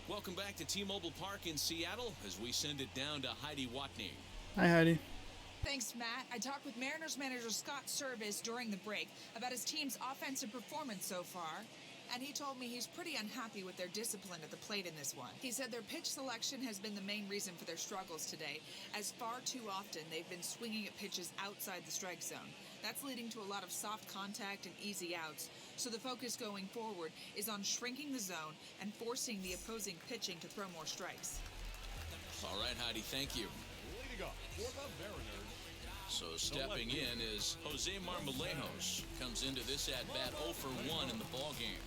Welcome back to T-Mobile Park in Seattle as we send it down to Heidi Watney.
Hi, Heidi.
Thanks, Matt. I talked with Mariners manager Scott Service during the break about his team's offensive performance so far, and he told me he's pretty unhappy with their discipline at the plate in this one. He said their pitch selection has been the main reason for their struggles today, as far too often they've been swinging at pitches outside the strike zone. That's leading to a lot of soft contact and easy outs, so the focus going forward is on shrinking the zone and forcing the opposing pitching to throw more strikes.
All right, Heidi, thank you.
Leading up for the Mariners,
So stepping in is Jose Marmolejos. Comes into this at-bat 0 for 1 in the ballgame.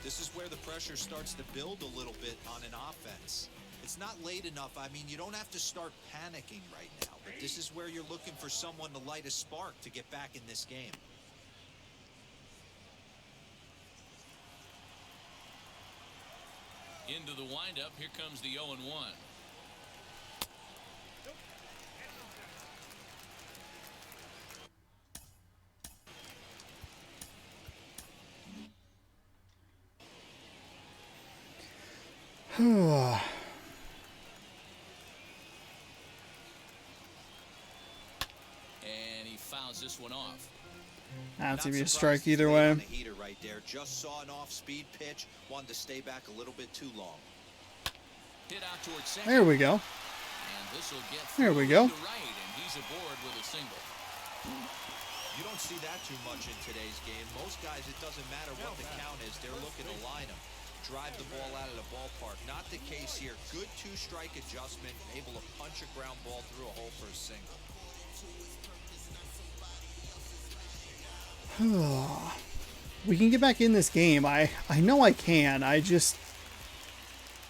This is where the pressure starts to build a little bit on an offense. It's not late enough. I mean, you don't have to start panicking right now, but this is where you're looking for someone to light a spark to get back in this game.
Into the windup, here comes the 0-1. And he fouls this one off.
That's to
Not
be a
surprised
strike
he
either
stayed
way.
on the heater right there. Just saw an off-speed pitch. Wanted to stay back a little bit too long.
Hit out towards second.
There we go.
And this will get
There we
through
go.
to right, and he's aboard with a single.
You don't see that too much in today's game. Most guys, it doesn't matter what the count is. They're looking to line them. Drive the ball out of the ballpark. Not the case here. Good two-strike adjustment. Able to punch a ground ball through a hole for a single.
We can get back in this game. I know I can. I just...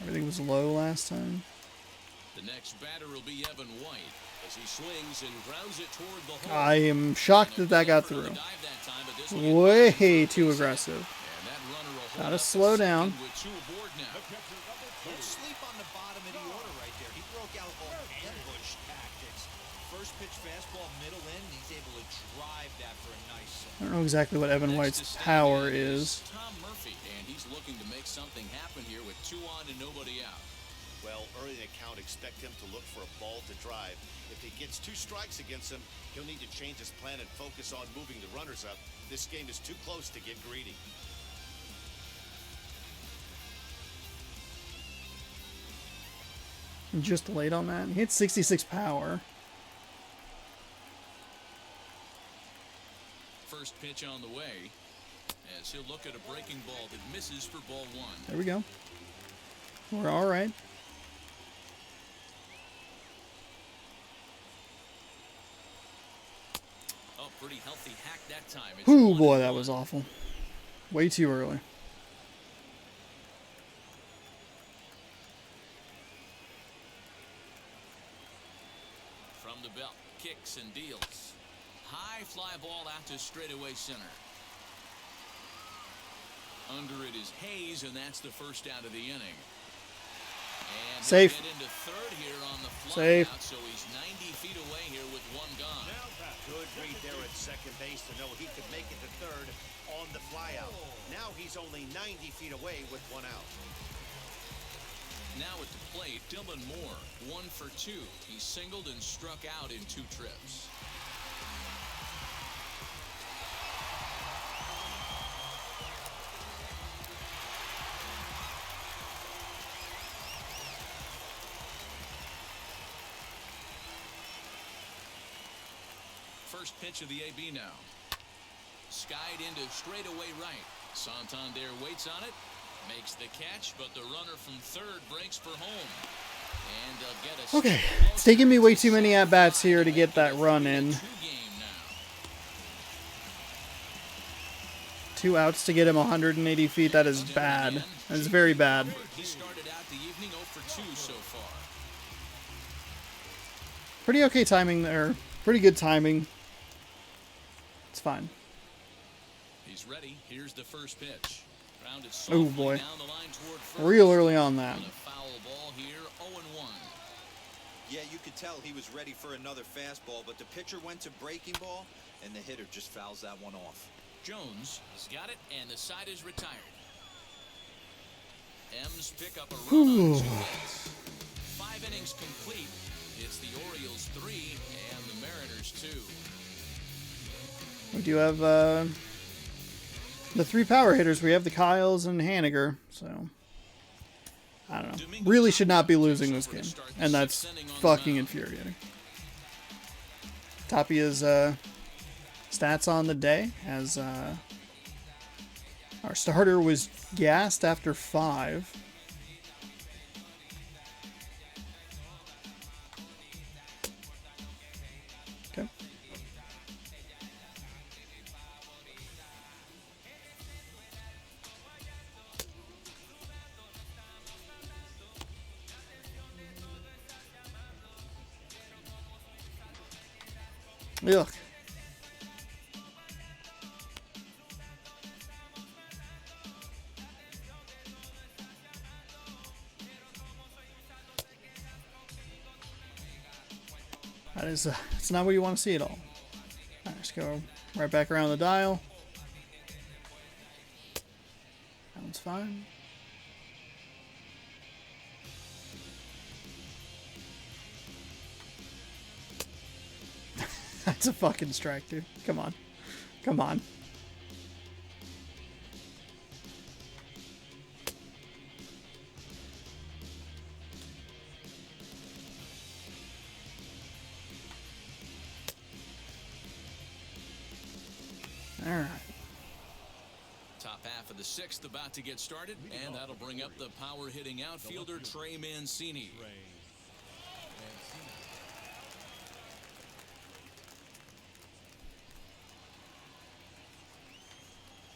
Everything was low last time.
The next batter will be Evan White as he swings and grounds it toward the hole.
I am shocked that that got through. Way too aggressive. Gotta slow down.
Don't sleep on the bottom of the order right there. He broke out on ambush tactics. First pitch fastball, middle in. He's able to drive that for a nice
I
swing.
don't know exactly what Evan White's power is.
Tom Murphy, and he's looking to make something happen here with 2 on and nobody out.
Well, early in the count, expect him to look for a ball to drive. If he gets 2 strikes against him, he'll need to change his plan and focus on moving the runners up. This game is too close to get greedy.
Just late on that. He hit 66 power.
First pitch on the way as he'll look at a breaking ball that misses for ball 1.
There we go. We're all right.
Oh, pretty healthy hack that time. It's
Ooh,
1
boy,
and
that
1.
was awful. Way too early.
From the belt, kicks and deals. High fly ball out to straightaway center. Under it is Hayes, and that's the first out of the inning. And
Safe.
he'll get into third here on the fly
Safe.
out, so he's 90 feet away here with 1 gone.
Good read there at second base to know he could make it to third on the flyout. Now he's only 90 feet away with 1 out.
Now at the plate, Dylan Moore, 1 for 2. He singled and struck out in 2 trips. First pitch of the AB now. Skied into straightaway right. Santander waits on it. Makes the catch, but the runner from third breaks for home. And they'll get a
Okay, it's taking me way too many at-bats here to get that run in. 2 outs to get him 180 feet. That is bad. That is very bad.
He started out the evening 0 for 2 so far.
Pretty okay timing there. Pretty good timing. It's fine.
He's ready. Here's the first pitch. Grounded
Oh
softly
boy.
down the line toward first.
Real early on that.
On a foul ball here, 0-1.
Yeah, you could tell he was ready for another fastball, but the pitcher went to breaking ball, and the hitter just fouls that one off.
Jones has got it, and the side is retired. M's pick up a run on 2 hits. 5 innings complete. It's the Orioles 3 and the Mariners 2.
We do have the 3 power hitters. We have the Kyles and Haniger, so I don't know. Really should not be losing this game, and that's fucking infuriating. Tapia's stats on the day as our starter was gassed after 5. Okay. Ugh. That is, it's not what you want to see at all. Alright, let's go right back around the dial. That one's fine. That's a fucking strike, dude. Come on. Come on. All right.
Top half of the sixth about to get started, and that'll bring up the power-hitting outfielder Trey Mancini.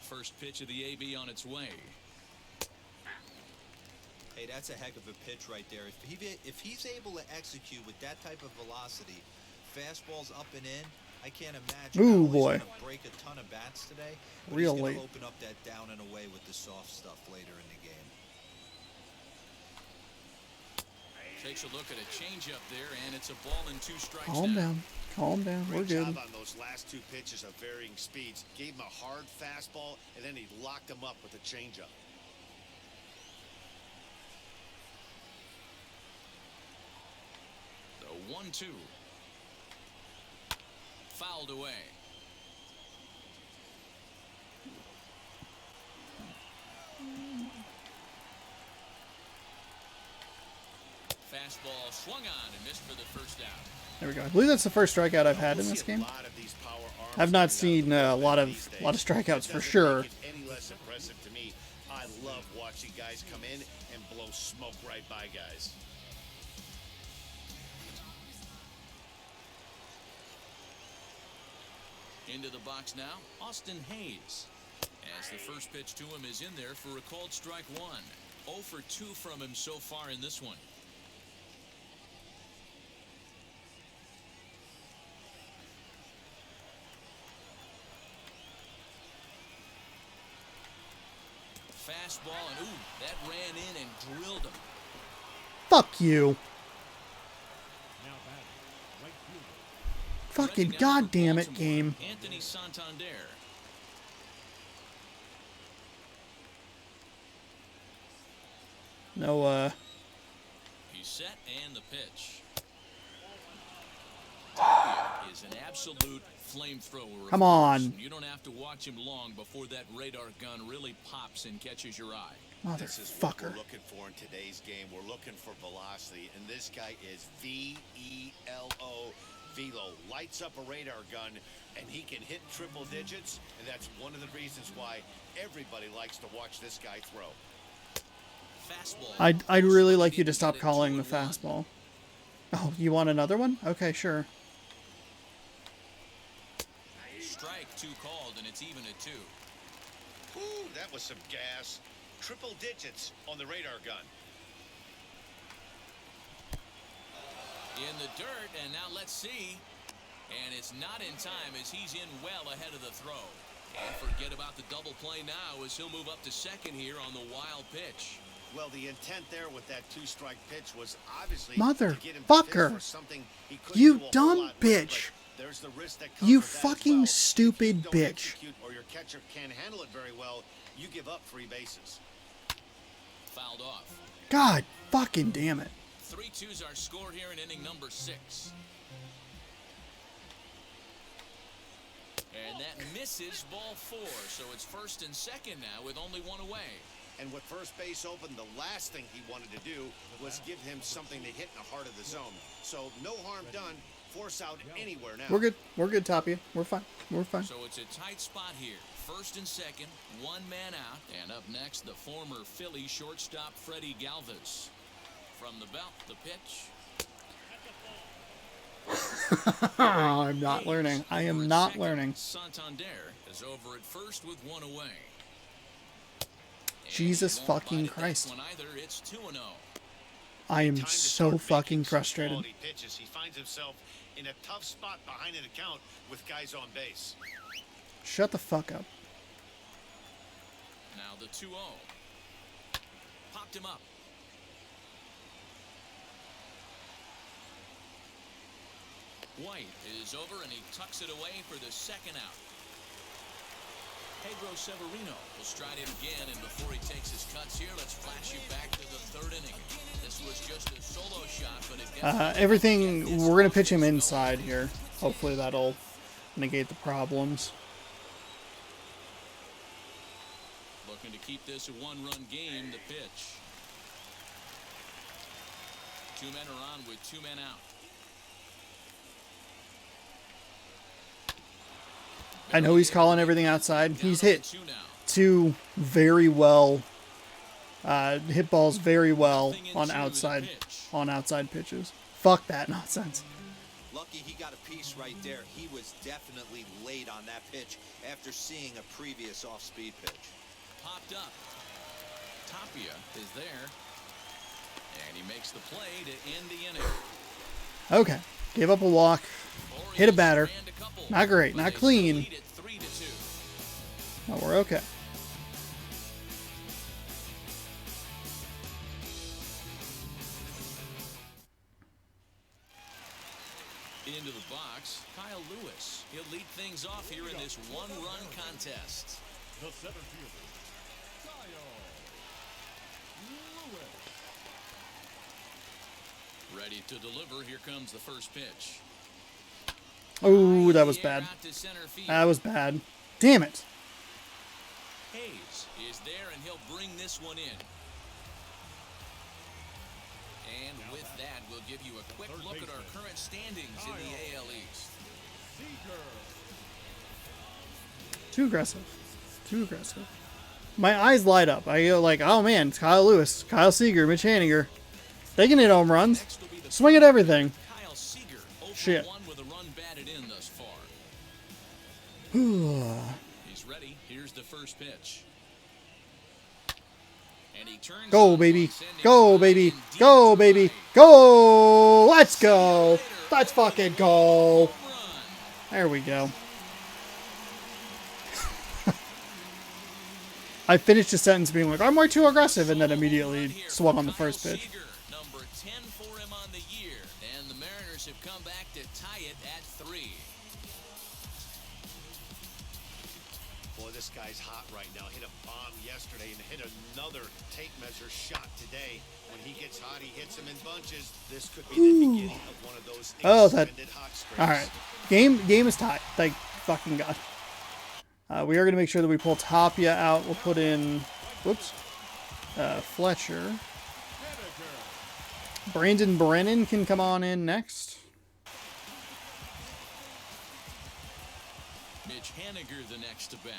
First pitch of the AB on its way.
Hey, that's a heck of a pitch right there. If he's able to execute with that type of velocity, fastballs up and in, I can't imagine
Ooh,
how
boy.
he's going to break a ton of bats today. But
Real
he's going
late.
to open up that down and away with the soft stuff later in the game.
Takes a look at a changeup there, and it's a ball and 2 strikes.
Calm down. Calm down. We're
Great
good.
job on those last 2 pitches of varying speeds. Gave him a hard fastball, and then he locked him up with a changeup.
The 1-2. Fouled away. Fastball swung on and missed for the first out.
There we go. I believe that's the first strikeout I've had in this game. I've not seen a lot of strikeouts for sure.
Any less impressive to me. I love watching guys come in and blow smoke right by guys.
Into the box now, Austin Hayes. As the first pitch to him is in there for a called strike 1. 0 for 2 from him so far in this one. Fastball, and ooh, that ran in and drilled him.
Fuck you.
Now batting, right fielder.
Fucking
Ready now for
goddamn it,
Baltimore,
game.
Anthony Santander.
No,
He's set and the pitch. He is an absolute flamethrower.
Come on.
You don't have to watch him long before that radar gun really pops and catches your eye.
This is what we're
motherfucker.
looking for in today's game. We're looking for velocity, and this guy is V-E-L-O. Velo lights up a radar gun, and he can hit triple digits, and that's one of the reasons why everybody likes to watch this guy throw.
Fastball.
I'd really like you to stop calling the fastball. Oh, you want another one? Okay, sure.
Strike 2 called, and it's even at 2.
Ooh, that was some gas. Triple digits on the radar gun.
In the dirt, and now let's see. And it's not in time as he's in well ahead of the throw. And forget about the double play now as he'll move up to second here on the wild pitch.
Well, the intent there with that 2-strike pitch was obviously to get him to
Motherfucker.
pitch for something he couldn't
You
do a whole
dumb
lot with,
bitch.
but there's the risk that comes
You
with that as
fucking
well.
stupid
If you don't
bitch.
execute or your catcher can't handle it very well, you give up 3 bases.
Fouled off.
God fucking damn it.
3-2's our score here in inning number 6. And that misses ball 4, so it's first and second now with only 1 away.
And with first base open, the last thing he wanted to do was give him something to hit in the heart of the zone. So no harm done. Force out anywhere now.
We're good. We're good, Tapia. We're fine. We're fine.
So it's a tight spot here. First and second, 1 man out. And up next, the former Philly shortstop Freddie Galvis. From the belt, the pitch.
I'm not learning. I am not learning.
Santander is over at first with 1 away.
Jesus
And he won't
fucking
bite at this
Christ.
one either. It's 2-0.
I am
Time to
so
start
fucking
making some
frustrated.
quality pitches. He finds himself in a tough spot behind an account with guys on base.
Shut the fuck up.
Now the 2-0. Popped him up. White is over and he tucks it away for the second out. Pedro Severino will stride in again, and before he takes his cuts here, let's flash you back to the 3rd inning. This was just a solo shot, but it
Everything, we're going to pitch him inside here. Hopefully that'll negate the problems.
Looking to keep this a one-run game. The pitch. 2 men are on with 2 men out.
I know he's calling everything outside. He's hit
2 now.
2 very well, hit balls very well on outside pitches. Fuck that nonsense.
Lucky he got a piece right there. He was definitely late on that pitch after seeing a previous off-speed pitch.
Popped up. Tapia is there. And he makes the play to end the inning.
Okay, gave up a walk, hit a batter.
Orioles strand a couple,
Not great,
but
not
they
clean.
still lead it 3-2.
Oh, we're okay.
Into the box, Kyle Lewis. He'll lead things off here in this one-run contest.
The center fielder, Kyle Lewis.
Ready to deliver. Here comes the first pitch.
Oh, that was
High
bad.
out to center field.
That was bad. Damn it.
Hayes is there, and he'll bring this one in. And with that, we'll give you a quick look at our current standings in the AL East.
Seager.
Too aggressive. Too aggressive. My eyes light up. I go like, oh man, it's Kyle Lewis, Kyle Seager, Mitch Haniger. They can hit home runs.
Next will be the
Swing at everything.
Kyle Seager, 0 for
Shit.
1 with a run batted in thus far. He's ready. Here's the first pitch. And he turns
Go,
on
baby.
one, sending
Go,
it
baby.
in deep
Go,
to
baby.
right.
Go. Let's go. Let's fucking go.
Home run.
There we go. I finished a sentence being like, I'm way too aggressive, and then immediately swung on the first pitch.
Seager, number 10 for him on the year, and the Mariners have come back to tie it at 3.
Boy, this guy's hot right now. Hit a bomb yesterday and hit another tape measure shot today. When he gets hot, he hits them in bunches. This could be the beginning of one of those
Oh, that.
extended hot streaks.
All right, game is tied. Thank fucking god. We are going to make sure that we pull Tapia out. We'll put in, whoops, Fletcher. Brandon Brennan can come on in next.
Mitch Haniger the next to bat.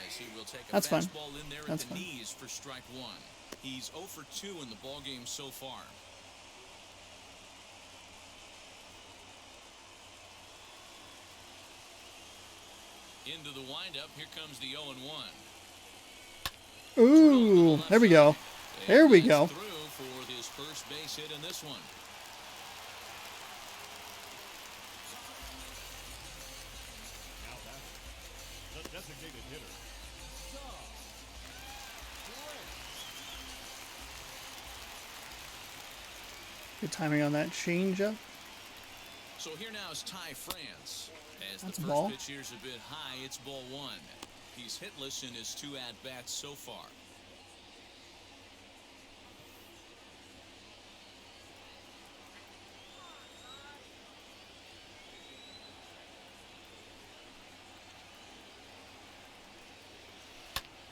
As he will take a
That's fine.
fastball in there
That's
at the
fine.
knees for strike 1. He's 0 for 2 in the ballgame so far. Into the windup, here comes the 0-1.
Ooh, there we go. There we
And
go.
that's through for his first base hit in this one.
Now that's the designated hitter.
Good timing on that changeup.
So here now is Ty France. As
That's
the
a
first
ball.
pitch here's a bit high, it's ball 1. He's hitless in his 2 at-bats so far.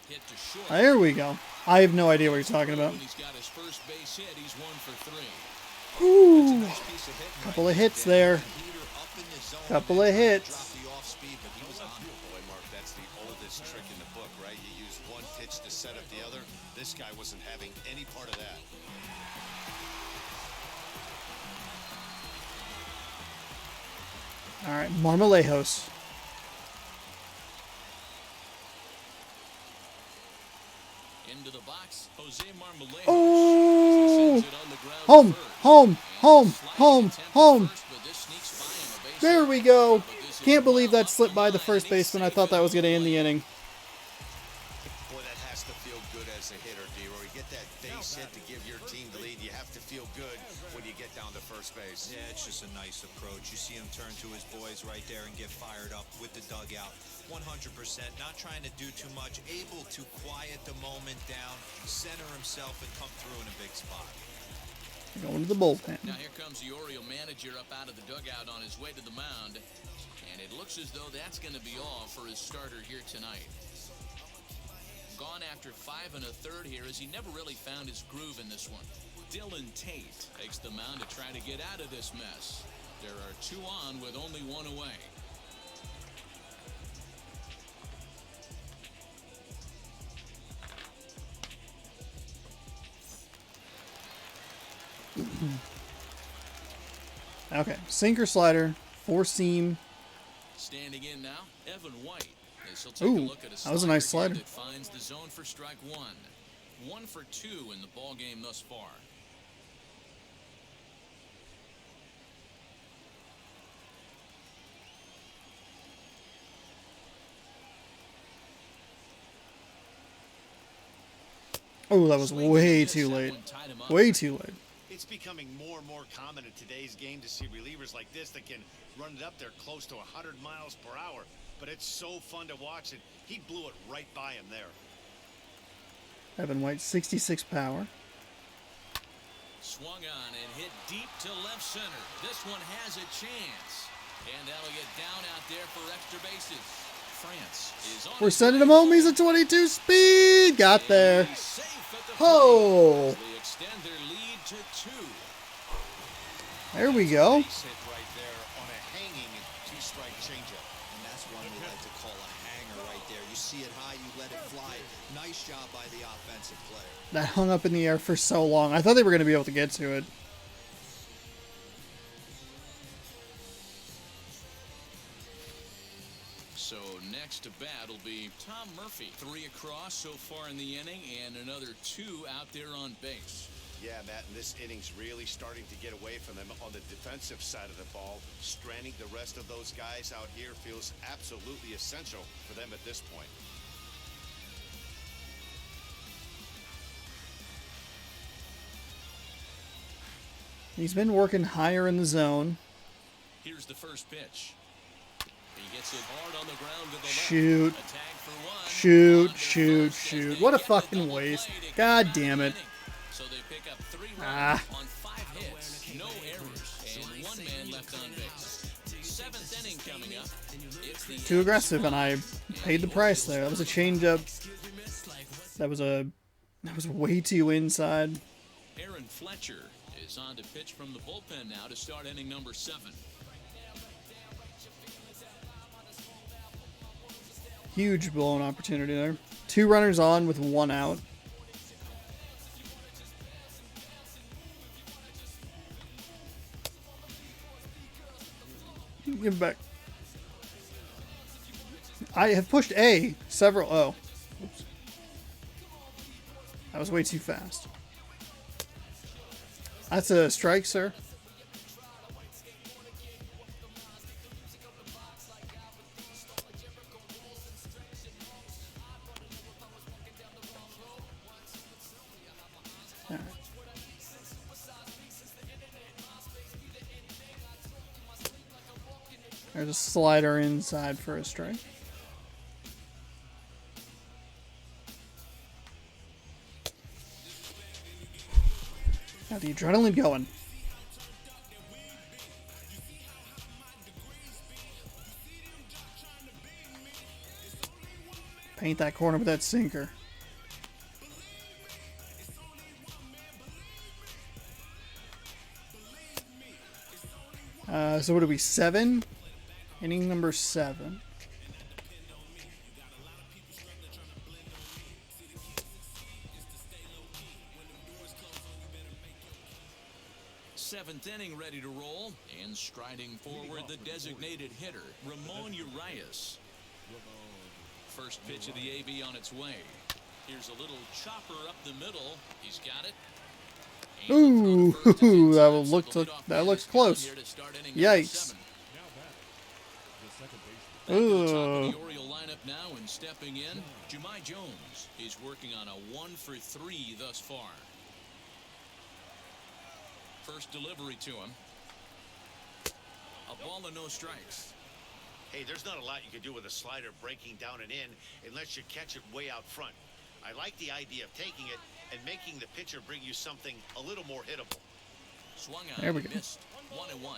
Hit to short.
There we go. I have no idea what you're talking about.
When he's got his first base hit, he's 1 for 3.
Ooh,
Nice piece of hitting
couple
right
of hits
there.
there.
Heater up in the zone,
Couple
and
of
then
hits.
dropped the off speed, but he was on it.
Boy, Mark, that's the oldest trick in the book, right? You use one pitch to set up the other. This guy wasn't having any part of that.
All right, Marmalejos.
Into the box, Jose Marmalejos.
Oh!
He sends it on the ground
Home,
first.
home,
And
home,
sliding
home,
attempt at
home.
first, but this sneaks by him, a base
There
hit.
we go.
But this is
Can't believe
well
that slipped
up
by the
line,
first
and he's
baseman. I
safe
thought that
at
was going to
home
end the
plate.
inning.
Boy, that has to feel good as a hitter, D-Roy. You get that base hit to give your team the lead. You have to feel good when you get down to first base.
Yeah, it's just a nice approach. You see him turn to his boys right there and get fired up with the dugout. 100%, not trying to do too much, able to quiet the moment down, center himself, and come through in a big spot.
Going to the bullpen.
Now here comes the Oriole manager up out of the dugout on his way to the mound. And it looks as though that's going to be all for his starter here tonight. Gone after 5 1/3 here, as he never really found his groove in this one. Dylan Tate takes the mound to try to get out of this mess. There are 2 on with only 1 away.
Okay, sinker slider, 4-seam.
Standing in now, Evan White. As he'll take
Ooh,
a look at a
that was a nice
slider
slider.
that finds the zone for strike 1. 1 for 2 in the ball game thus far.
Oh, that was way too late. Way too late.
It's becoming more and more common in today's game to see relievers like this that can run it up there close to 100 miles per hour. But it's so fun to watch it. He blew it right by him there.
Evan White, 66 power.
Swung on and hit deep to left center. This one has a chance. And Elliott down out there for extra bases. France is on.
We're sending him home. He's a 22 speed. Got there. Oh.
They extend their lead to 2.
There we go.
Base hit right there on a hanging 2-strike changeup.
And that's one we like to call a hanger right there. You see it high, you let it fly. Nice job by the offensive player.
That hung up in the air for so long. I thought they were going to be able to get to it.
So next to bat will be Tom Murphy. 3 across so far in the inning, and another 2 out there on base.
Yeah, Matt, and this inning's really starting to get away from them on the defensive side of the ball. Stranding the rest of those guys out here feels absolutely essential for them at this point.
He's been working higher in the zone.
Here's the first pitch. He gets it hard on the ground to the left.
Shoot.
A tag for 1.
Shoot, shoot, shoot. What a fucking waste. God damn it.
So they pick up 3 runs on 5 hits, no errors, and 1 man left on base. 7th inning coming up. It's the
Too aggressive, and I paid the price there. That was a changeup. That was way too inside.
Aaron Fletcher is on to pitch from the bullpen now to start inning number 7.
Huge blown opportunity there. 2 runners on with 1 out. Give it back. I have pushed A several. Oh. Oops. That was way too fast. That's a strike, sir. All right. There's a slider inside for a strike. Got the adrenaline going. Paint that corner with that sinker. So what are we, 7? Inning number 7.
Seventh inning ready to roll, and striding forward the designated hitter, Ramon Urias. First pitch of the AB on its way. Here's a little chopper up the middle. He's got it.
Ooh, that looks close. Yikes.
Ooh. The Oriole lineup now, and stepping in, Jahmai Jones is working on a 1 for 3 thus far. First delivery to him. A ball and no strikes.
Hey, there's not a lot you can do with a slider breaking down and in unless you catch it way out front. I like the idea of taking it and making the pitcher bring you something a little more hittable.
Swung on,
There we go.
missed. 1-1.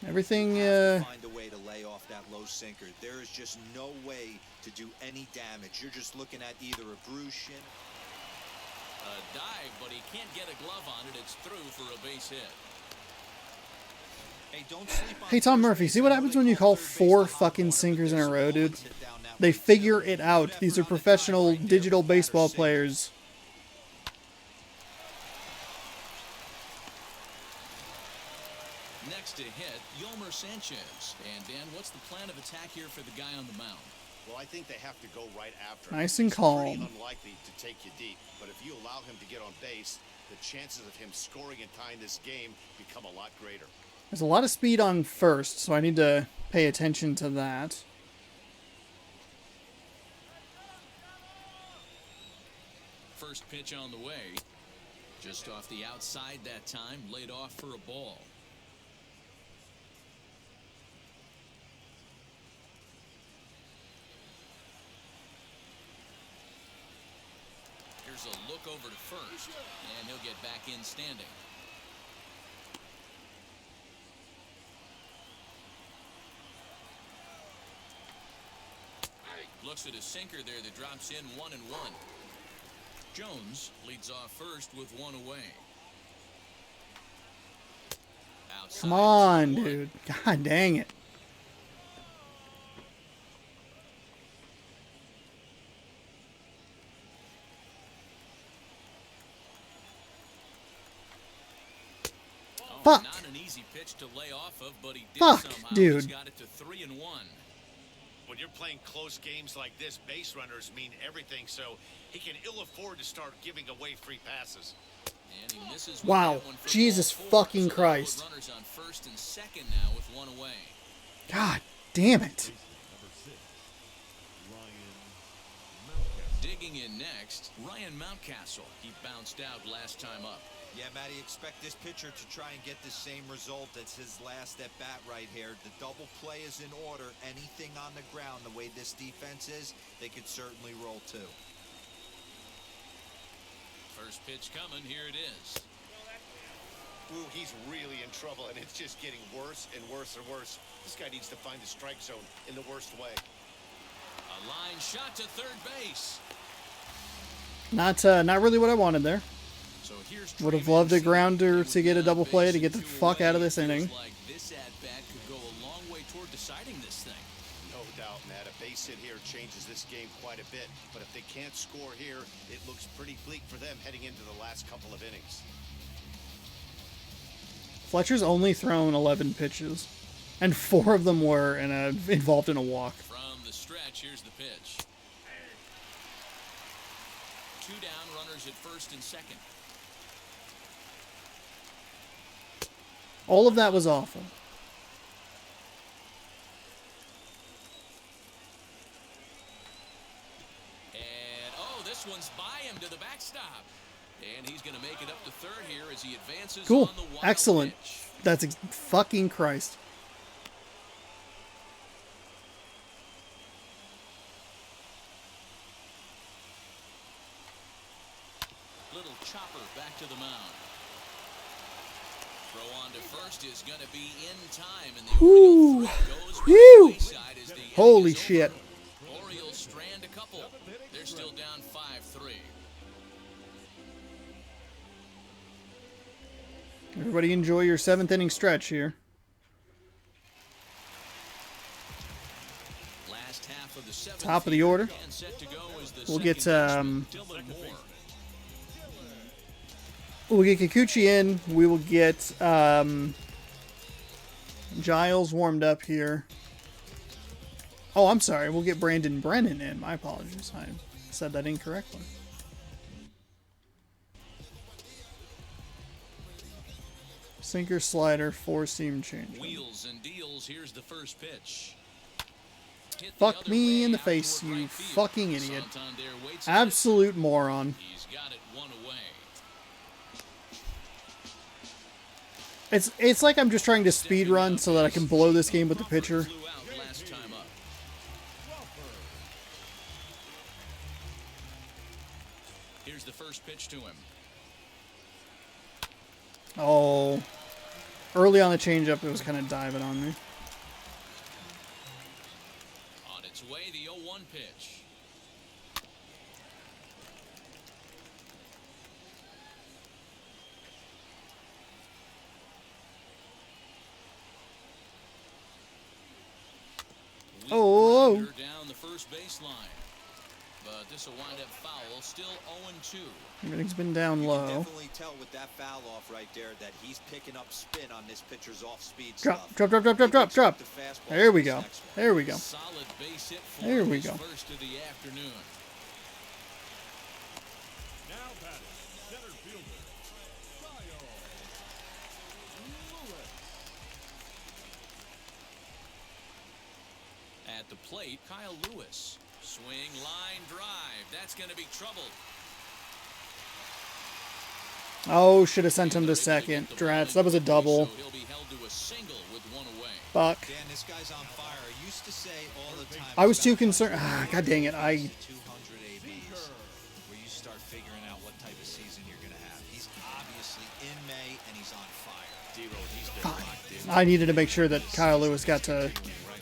Everything,
Find a way to lay off that low sinker. There is just no way to do any damage. You're just looking at either a bruised shin.
A dive, but he can't get a glove on it. It's through for a base hit.
Hey, don't sleep on
Hey, Tom
first
Murphy,
base.
see what
I know
happens
they
when you
call
call
third base
4
the hot
fucking
corner, but
sinkers in
there's
a
some
row, dude?
bullets hit down that
They
way,
figure
too.
it out.
Good
These are
effort on the time
professional
right there
digital
with batter
baseball
sinker.
players.
Next to hit, Yomer Sanchez. And Dan, what's the plan of attack here for the guy on the mound?
Well, I think they have to go right after him.
Nice and
He's
calm.
pretty unlikely to take you deep, but if you allow him to get on base, the chances of him scoring and tying this game become a lot greater.
There's a lot of speed on first, so I need to pay attention to that.
First pitch on the way. Just off the outside that time, laid off for a ball. Here's a look over to first, and he'll get back in standing. Looks at a sinker there that drops in 1-1. Jones leads off first with one away. Outside,
Come on,
2-1.
dude. God dang it.
Oh,
Fuck.
Not an easy pitch to lay off of, but he did
Fuck,
somehow.
dude.
He's got it to 3-1.
When you're playing close games like this, base runners mean everything, so he can ill afford to start giving away free passes.
And he misses with
Wow.
that one for
Jesus
ball 4.
fucking
So now
Christ.
with runners on first and second now with one away.
God damn it.
Number 6, Ryan Mountcastle.
Digging in next, Ryan Mountcastle. He bounced out last time up.
Yeah, Matty, expect this pitcher to try and get the same result as his last at bat right here. The double play is in order. Anything on the ground, the way this defense is, they could certainly roll too.
First pitch coming, here it is.
Ooh, he's really in trouble, and it's just getting worse and worse and worse. This guy needs to find the strike zone in the worst way.
A line shot to third base.
Not really what I wanted there.
So here's
Would have
Trey
loved a
Mancini.
grounder
He
to get a
was
double
on
play
base
to get the
and 2
fuck out of
away.
this inning.
Feels like this at-bat could go a long way toward deciding this thing.
No doubt, Matt. A base hit here changes this game quite a bit. But if they can't score here, it looks pretty bleak for them heading into the last couple of innings.
Fletcher's only thrown 11 pitches, and 4 of them were involved in a walk.
From the stretch, here's the pitch. 2 down, runners at first and second.
All of that was awful.
And, oh, this one's by him to the backstop. And he's going to make it up to third here as he advances
Cool.
on the wild
Excellent.
pitch.
That's fucking Christ.
Little chopper back to the mound. Throw on to first is going to be in time, and the
Whew.
Oriole throw goes right
Whew.
wayside as the inning
Holy
is over.
shit.
Orioles strand a couple. They're still down 5-3.
Everybody enjoy your 7th inning stretch here.
Last half of the 7th
Top of the order.
and set to go is the
We'll get
second baseman, Dylan Moore.
We'll get Kikuchi in. We will get Giles warmed up here. Oh, I'm sorry. We'll get Brandon Brennan in. My apologies. I said that incorrectly. Sinker, slider, 4-seam change.
Wheels and deals. Here's the first pitch. Hit the
Fuck
other
me
way
in the
out
face,
toward
you
right field.
fucking idiot.
Santander waits on it.
Absolute moron.
He's got it one away.
It's like I'm just trying to speed run so that I can blow this game with the pitcher.
Flew out last time up. Here's the first pitch to him.
Oh, Early on the changeup, it was kind of diving on me.
On its way, the 0-1 pitch.
Oh.
Down the first baseline. But this will wind up foul. Still 0-2.
Everything's been down
You
low.
can definitely tell with that foul off right there that he's picking up spin on this pitcher's off-speed
Drop,
stuff.
drop, drop, drop, drop, drop, drop. There we go. There we go.
Solid base hit for
There we
his
go.
first of the afternoon.
Now batting, center fielder, Kyle Lewis.
At the plate, Kyle Lewis. Swing, line, drive. That's going to be trouble.
Oh, should have sent him to second. Drats, that was a double.
So he'll be held to a single with one away.
Fuck.
Dan, this guy's on fire. I used to say all the time.
I was too concerned. Ah, God dang it.
200 ABs, where you start figuring out what type of season you're going to have. He's obviously in May, and he's on fire.
D-Roll, he's been
Fine.
locked in.
I needed to make sure that Kyle Lewis got to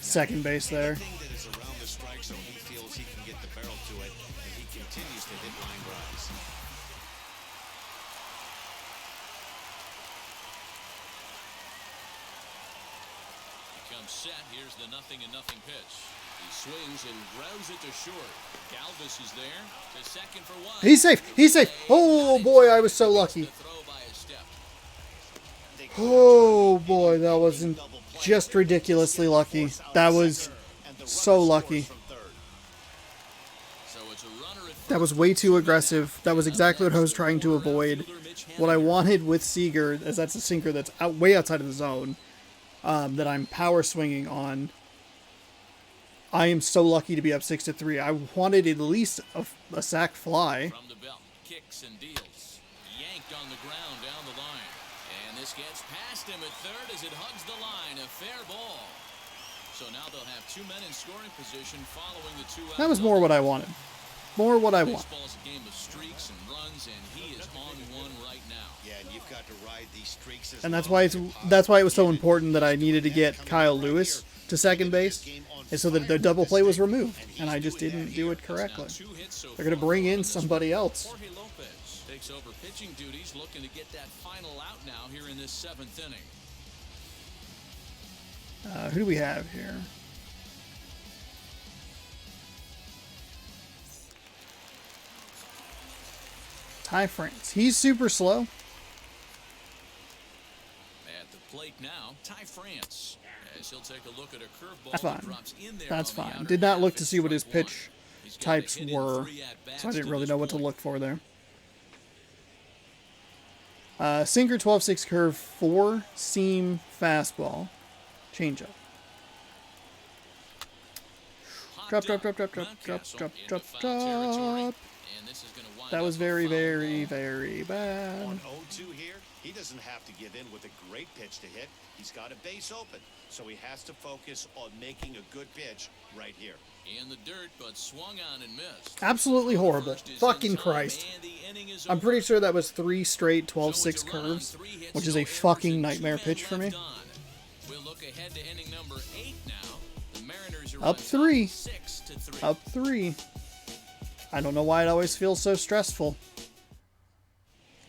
second base there.
Everything that is around the strike zone, he feels he can get the barrel to it, and he continues to hit line drives.
Comes set. Here's the 0-0 pitch. He swings and grounds it to short. Galvis is there to second for one.
He's safe. He's safe. Oh, boy, I was so lucky.
The throw by a step.
Oh, boy, that wasn't just ridiculously lucky. That was so lucky.
So it's a runner at
That was way too aggressive. That was exactly what I was trying to avoid. What I wanted with Seager is that's a sinker that's way outside of the zone that I'm power swinging on. I am so lucky to be up 6-3. I wanted at least a sac fly.
from the belt. Kicks and deals. Yanked on the ground down the line. And this gets past him at third as it hugs the line. A fair ball. So now they'll have two men in scoring position following the two.
That was more what I wanted. More what I want.
Baseball's a game of streaks and runs, and he is on one right now.
Yeah, and you've got to ride these streaks as
And that's
long
why
as you
that's why it was so important that I needed to get Kyle Lewis to second base, and so that the double play was removed, and I just didn't do it correctly.
Two hits so
They're gonna
far
bring in
in this
somebody
one.
else.
Jorge Lopez takes over pitching duties, looking to get that final out now here in this seventh inning.
Who do we have here? Ty France. He's super slow.
At the plate now, Ty France. As he'll take a look at a curveball
That's
that
fine.
drops in there
That's
on the
fine.
outer
Did not
half
look
at
to see what his
strike one.
pitch
He's got a
types
hit in
were,
3 at-bats
so I didn't
to
really
this
know what to
point.
look for there. Sinker 12-6 curve, 4 seam fastball, changeup. Drop, drop, drop, drop, drop, drop, drop, drop, drop. That was very, very, very bad.
On 0-2 here, he doesn't have to give in with a great pitch to hit. He's got a base open, so he has to focus on making a good pitch right here.
In the dirt, but swung on and missed.
Absolutely horrible.
First is
Fucking
in time,
Christ.
and the inning is
I'm
over.
pretty sure that was 3 straight
So
12-6
it's a run on
curves,
3 hits,
which is
no
a
errors,
fucking
and 2
nightmare
men
pitch for me.
left on. We'll look ahead to inning number 8 now. The Mariners are
Up
on top
3.
6-3.
Up 3. I don't know why it always feels so stressful.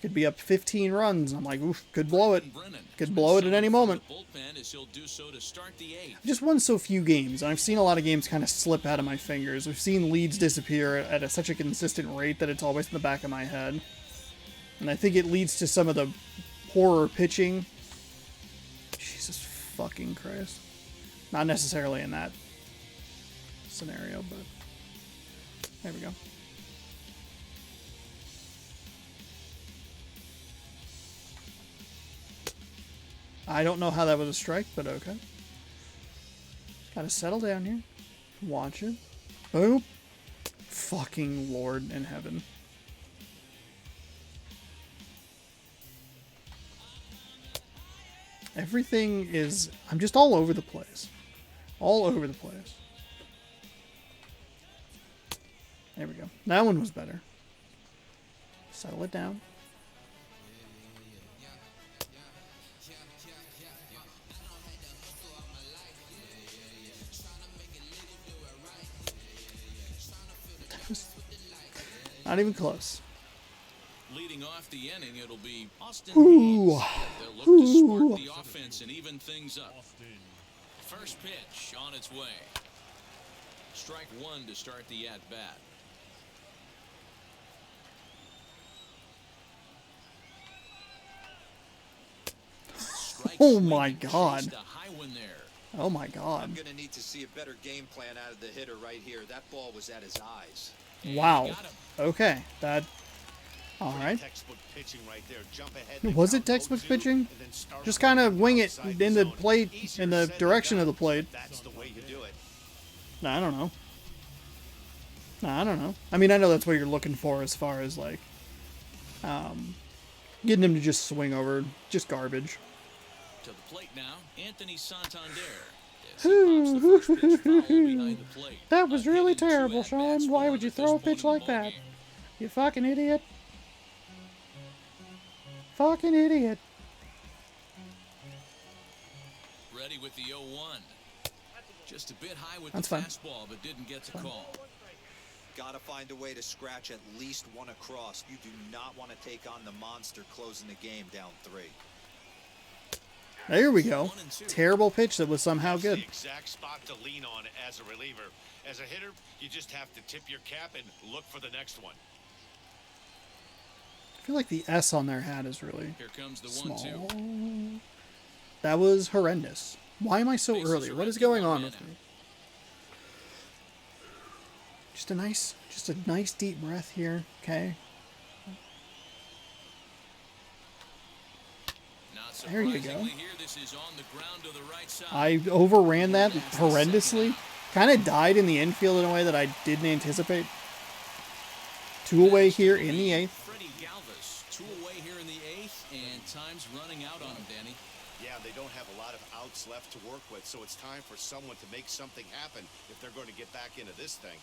Could be up 15 runs. I'm like, oof, could blow it.
Brennan
Could blow it at any moment.
The bullpen as he'll do so to start the 8th.
I've just won so few games, and I've seen a lot of games kind of slip out of my fingers. We've seen leads disappear at such a consistent rate that it's always in the back of my head. And I think it leads to some of the poorer pitching. Jesus fucking Christ. Not necessarily in that scenario, but there we go. I don't know how that was a strike, but okay. Gotta settle down here. Watch it. Boop. Fucking Lord in heaven. Everything is... I'm just all over the place. All over the place. There we go. That one was better. Settle it down. Not even close.
Leading off the inning, it'll be Austin
Ooh.
Hayes. They'll look to spark the offense and even things up. First pitch on its way. Strike one to start the at-bat.
Oh my God. Oh my
I'm
God.
going to need to see a better game plan out of the hitter right here. That ball was at his eyes.
Wow. Okay. That. All right.
Textbook pitching right there. Jump ahead.
Was it textbook pitching? Just kind of wing it in the plate, in the direction of the plate.
That's the way you do it.
Nah, I don't know. Nah, I don't know. I mean, I know that's what you're looking for as far as like, getting him to just swing over, just garbage.
To the plate now, Anthony Santander. As he pops the first pitch foul behind the plate.
That was
A
really
hit and
terrible,
two at-bats
Sean. Why
for
would
him
you
at this
throw a
point
pitch
in the
like that?
ballgame.
You fucking idiot. Fucking idiot.
Ready with the 0-1. Just a bit high with
That's
the
fine.
fastball, but didn't get the call.
Got to find a way to scratch at least one across. You do not want to take on the monster closing the game down 3.
There we go. Terrible pitch that was somehow
That's the
good.
exact spot to lean on as a reliever. As a hitter, you just have to tip your cap and look for the next one.
I feel like the S on their hat is really
Here comes the
small.
1-2.
That was horrendous. Why am I so early? What is going on with me? Just a nice deep breath here, okay?
Not
There you go.
surprisingly here, this is on the ground to the right side.
I overran that horrendously. Kind of died in the infield in a way that I didn't anticipate. 2 away here in the 8th.
Freddie Galvis, 2 away here in the 8th, and time's running out on him, Danny.
Yeah, they don't have a lot of outs left to work with, so it's time for someone to make something happen if they're going to get back into this thing.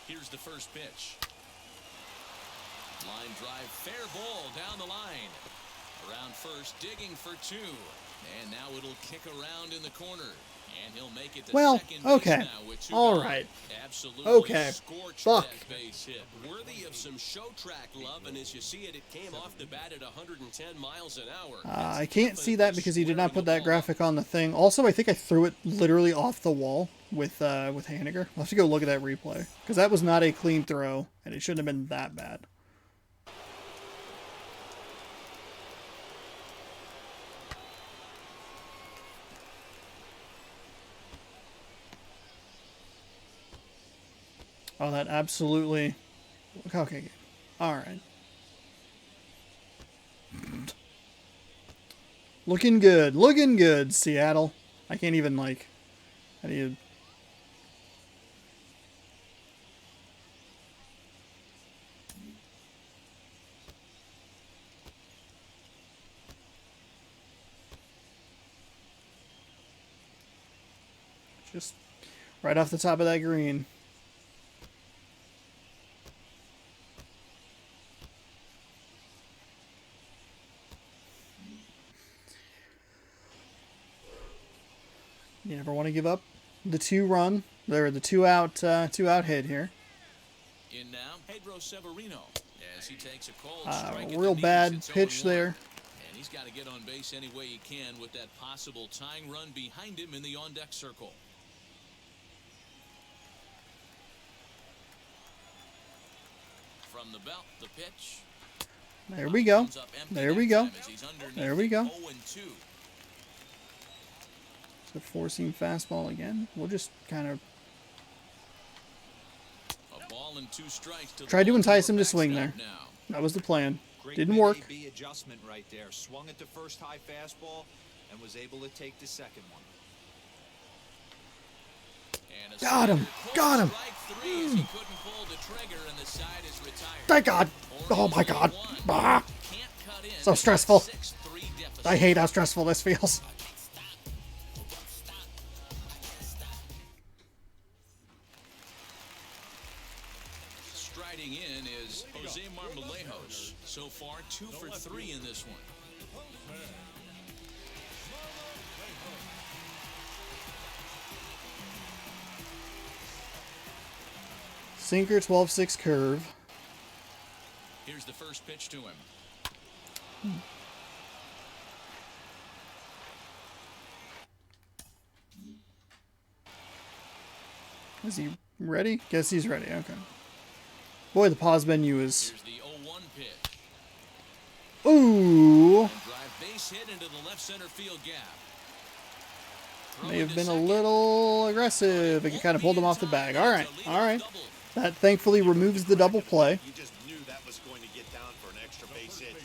Here's the first pitch. Line drive, fair ball down the line. Around first, digging for 2. And now it'll kick around in the corner. And he'll make it to
Well,
second base
okay.
now with 2
All
gone.
right.
Absolutely
Okay.
scorched
Fuck.
that base hit. Worthy of some show track love, and as you see it, it came off the bat at 110 miles an hour.
I can't see that because he did not put that graphic on the thing. Also, I think I threw it literally off the wall with Haniger. I'll have to go look at that replay because that was not a clean throw and it shouldn't have been that bad. Oh, that absolutely. Okay, all right. Looking good, Seattle. I can't even like. How do you? Just right off the top of that green. You never want to give up the 2-run. There were the 2-out hit here.
In now, Pedro Severino as he takes a cold strike at
Real
the knees.
bad
It's
pitch
0-1.
there.
And he's got to get on base any way he can with that possible tying run behind him in the on-deck circle. From the belt, the pitch.
There we go.
Comes up empty
There we
that
go.
time as he's underneath
There we
it,
go.
0-2.
The 4-seam fastball again. We'll just kind of
A ball and 2 strikes to the
try to entice him to
Baltimore
swing there.
backstop now.
That was the plan.
Great
Didn't work.
mid-AB adjustment right there. Swung at the first high fastball and was able to take the second one.
And a
Got him.
slider,
Got him.
strike 3 as he couldn't pull the trigger and the side is retired.
Thank God. Oh my God. Ah,
Can't cut in.
so stressful.
6-3 deficit.
I hate how stressful this feels.
Striding in is Jose Marmolino. Vallejos. So far, 2 for 3 in this one.
Sinker, 12-6 curve.
Here's the first pitch to him.
Is he ready? Guess he's ready. Okay. Boy, the pause menu is...
Here's the 0-1 pitch.
Ooh!
And drive base hit into the left center field gap.
May have been a little aggressive. It kind of pulled him off the bag. All right. All right. That thankfully removes the double play.
You just knew that was going to get down for an extra base hit.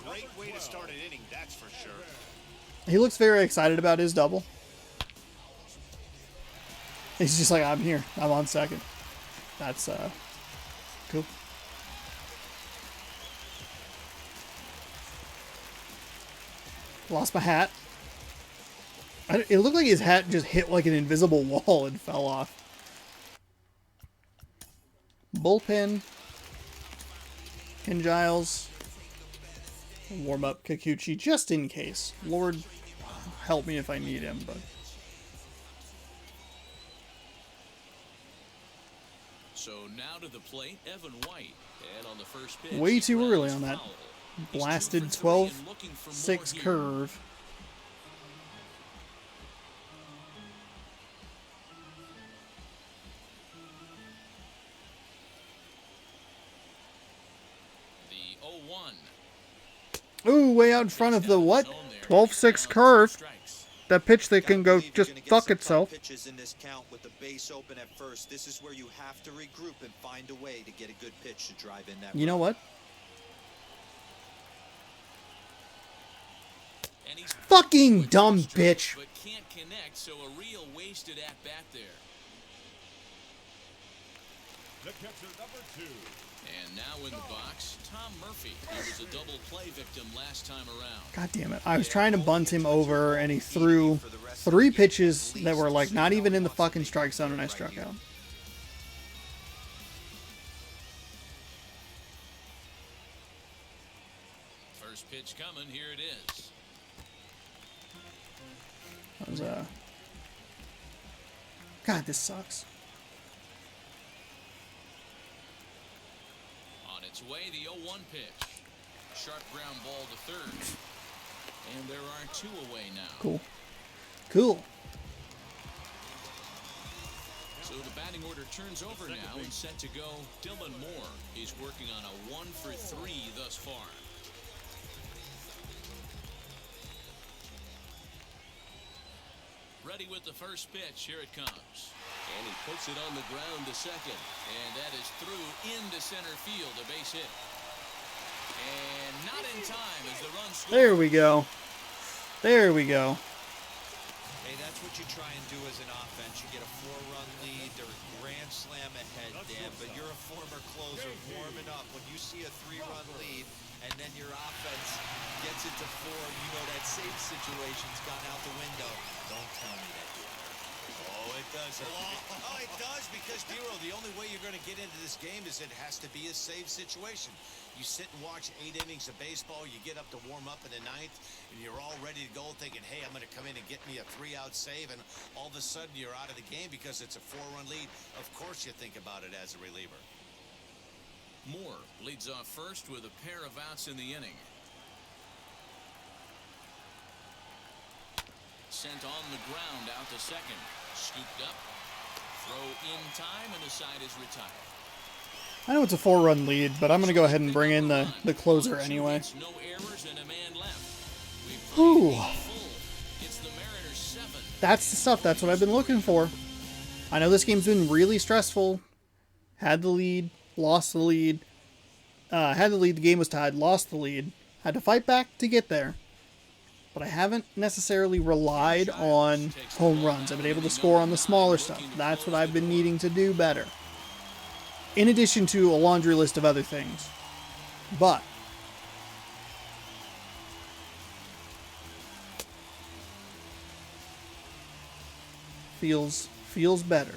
Great way to start an inning, that's for sure.
He looks very excited about his double. He's just like, I'm here. I'm on second. That's cool. Lost my hat. It looked like his hat just hit like an invisible wall and fell off. Bullpen. Ken Giles. Warm up Kikuchi just in case. Lord help me if I need him, but...
So now to the plate, Evan White. And on the first pitch,
way too early on that.
foul.
Blasted
He's 2 for 3 and
12-6
here.
curve.
The 0-1.
Ooh, way out in front of the what? 12-6 curve. That pitch that can go just fuck itself.
Pitches in this count with the base open at first. This is where you have to regroup and find a way to get a good pitch to drive in that.
You know what?
And he's
Fucking dumb bitch.
but can't connect, so a real wasted at bat there.
The catcher, number 2.
And now in the box, Tom Murphy. He was a double play victim last time around.
God damn it. I was trying to bunt him over and he threw 3 pitches that were like not even in the fucking strike zone and I struck out.
First pitch coming, here it is.
That was God, this sucks.
On its way, the 0-1 pitch. Sharp ground ball to third. And there are 2 away now.
Cool. Cool.
So the batting order turns over now and set to go. Dylan Moore is working on a 1 for 3 thus far. Ready with the first pitch. Here it comes. And he puts it on the ground to second. And that is through into center field. A base hit. And not in time as the run scores.
There we go. There we go.
Hey, that's what you try and do as an offense. You get a 4-run lead, they're a grand slam ahead, Dan, but you're a former closer warming up. When you see a 3-run lead and then your offense gets it to 4, you know that save situation's gone out the window. Don't tell me that you are.
Oh, it does. Oh, it does because, Dero, the only way you're going to get into this game is it has to be a save situation. You sit and watch 8 innings of baseball, you get up to warm up in the 9th, and you're all ready to go thinking, hey, I'm going to come in and get me a 3-out save, and all of a sudden you're out of the game because it's a 4-run lead. Of course you think about it as a reliever.
Moore leads off first with a pair of outs in the inning. Sent on the ground out to second. Scooped up. Throw in time, and the side is retired.
I know it's a 4-run lead, but I'm going to go ahead and bring in the closer anyway.
No errors and a man left.
Ooh.
It's the Mariners 7.
That's the stuff. That's what I've been looking for. I know this game's been really stressful. Had the lead, lost the lead. Had the lead, the game was tied, lost the lead. Had to fight back to get there. But I haven't necessarily relied on home runs. I've been able to score on the smaller stuff. That's what I've been needing to do better. In addition to a laundry list of other things. But feels better.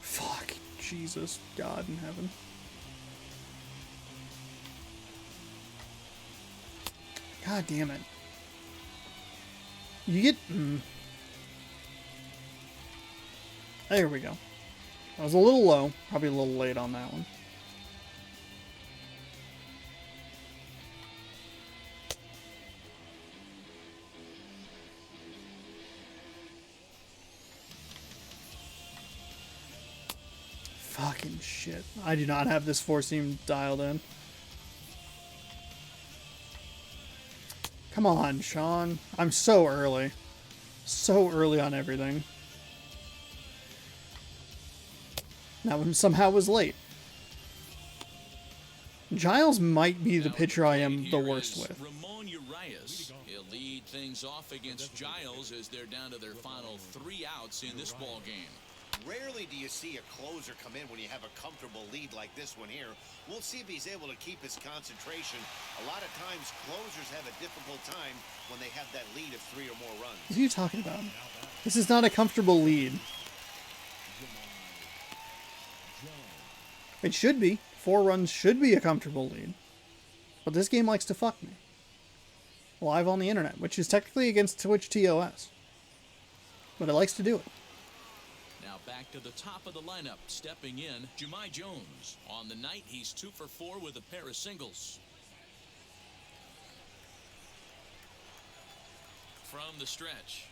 Fuck. Jesus. God in heaven. God damn it. You get... There we go. I was a little low. Probably a little late on that one. Fucking shit. I do not have this four seam dialed in. Come on, Sean. I'm so early. So early on everything. That one somehow was late. Giles might be the pitcher I am the worst with.
Ramon Urias. He'll lead things off against Giles as they're down to their final 3 outs in this ball game.
Rarely do you see a closer come in when you have a comfortable lead like this one here. We'll see if he's able to keep his concentration. A lot of times, closers have a difficult time when they have that lead of 3 or more runs.
What are you talking about? This is not a comfortable lead. It should be. 4 runs should be a comfortable lead. But this game likes to fuck me. Live on the internet, which is technically against Twitch TOS. But it likes to do it.
Now back to the top of the lineup, stepping in, Jahmai Jones. On the night, he's 2 for 4 with a pair of singles. From the stretch.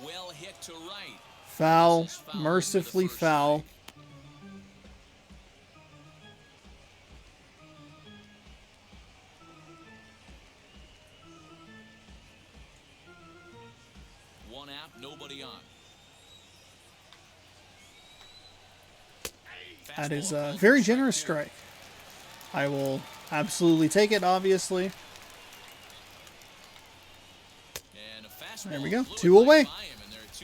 Well hit to right.
Foul. Mercifully foul.
One out, nobody on.
That is a very generous strike. I will absolutely take it, obviously. There we go. 2 away.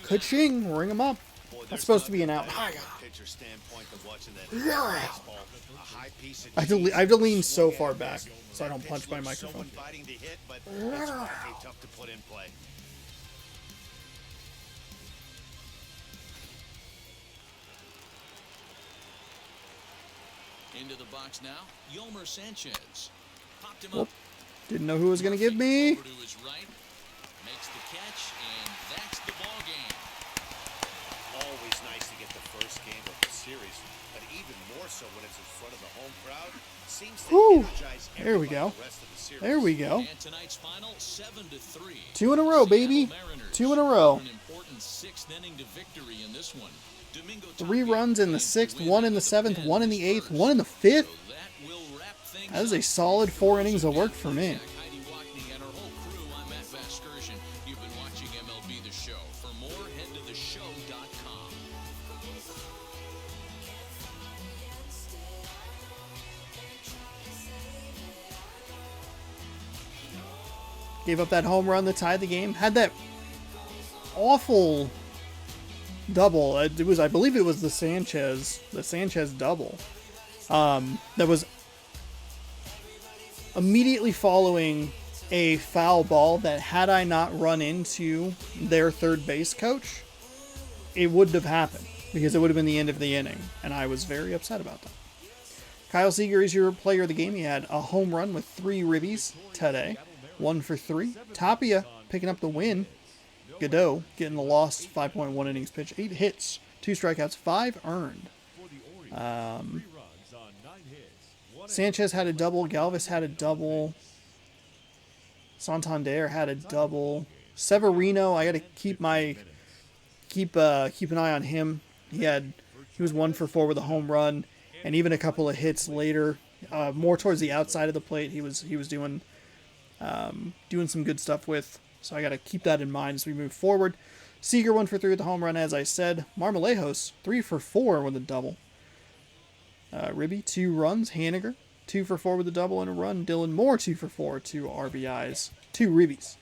Ka-ching. Ring him up. That's supposed to be an out. I have to lean so far back so I don't punch my microphone.
Into the box now, Yolmer Sanchez. Popped him
Whoop.
up.
Didn't know who was going to give me.
Over to his right, makes the catch, and that's the ball game.
Always nice to get the first game of the series, but even more so when it's in front of the home crowd. Seems to energize
there we go.
the rest of the series.
There we go.
And tonight's final 7-3.
2 in a row, baby.
Seattle Mariners
2 in a row.
An important 6th inning to victory in this one. Domingo
3 runs in the 6th, 1 in the 7th, 1 in the 8th, 1 in the 5th. That is a solid 4 innings of work for me.
You've been watching MLB The Show. For more, head to theshow.com.
Gave up that home run that tied the game. Had that awful double. I believe it was the Sanchez double. That was immediately following a foul ball that, had I not run into their third base coach, it wouldn't have happened because it would have been the end of the inning, and I was very upset about that. Kyle Seager is your player of the game. He had a home run with 3 ribbies today. 1 for 3. Tapia picking up the win. Godot getting the loss, 5.1 innings pitched, 8 hits, 2 strikeouts, 5 earned. Sanchez had a double. Galvis had a double. Santander had a double. Severino, I got to keep an eye on him. He was 1 for 4 with a home run, and even a couple of hits later, more towards the outside of the plate. He was doing some good stuff with. So I got to keep that in mind as we move forward. Seager 1 for 3 with the home run, as I said. Marmolejos 3 for 4 with a double. Ribby 2 runs. Haniger 2 for 4 with a double and a run. Dylan Moore 2 for 4, 2 RBIs, 2 ribbies,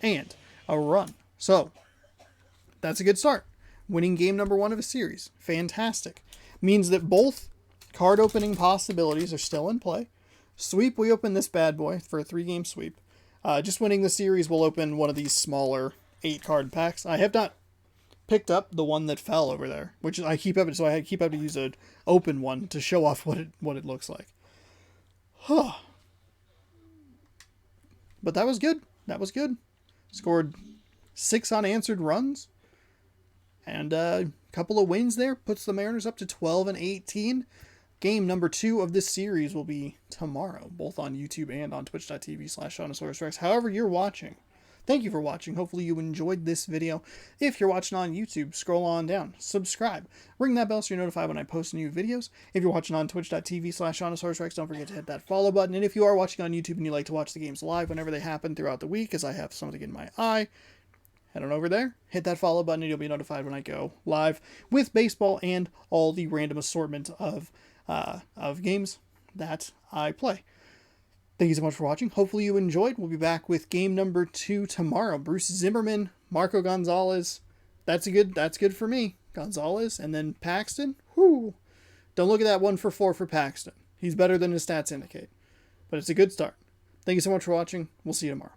and a run. So that's a good start. Winning game number 1 of a series. Fantastic. Means that both card opening possibilities are still in play. Sweep, we open this bad boy for a 3-game sweep. Just winning the series will open one of these smaller 8-card packs. I have not picked up the one that fell over there, which I keep up, so I keep up to use an open one to show off what it looks like. but that was good. That was good. Scored 6 unanswered runs. And a couple of wins there puts the Mariners up to 12-18. Game number 2 of this series will be tomorrow, both on YouTube and on twitch.tv/ShaunosaurusRex. However you're watching, thank you for watching. Hopefully you enjoyed this video. If you're watching on YouTube, scroll on down, subscribe, ring that bell so you're notified when I post new videos. If you're watching on twitch.tv/ShaunosaurusRex, don't forget to hit that follow button. And if you are watching on YouTube and you like to watch the games live whenever they happen throughout the week, as I have something in my eye, head on over there, hit that follow button, and you'll be notified when I go live with baseball and all the random assortment of games that I play. Thank you so much for watching. Hopefully you enjoyed. We'll be back with game number 2 tomorrow. Bruce Zimmerman, Marco Gonzalez. That's good for me. Gonzalez, and then Paxton. Whoo! Don't look at that 1-for-4 for Paxton. He's better than his stats indicate. But it's a good start. Thank you so much for watching. We'll see you tomorrow.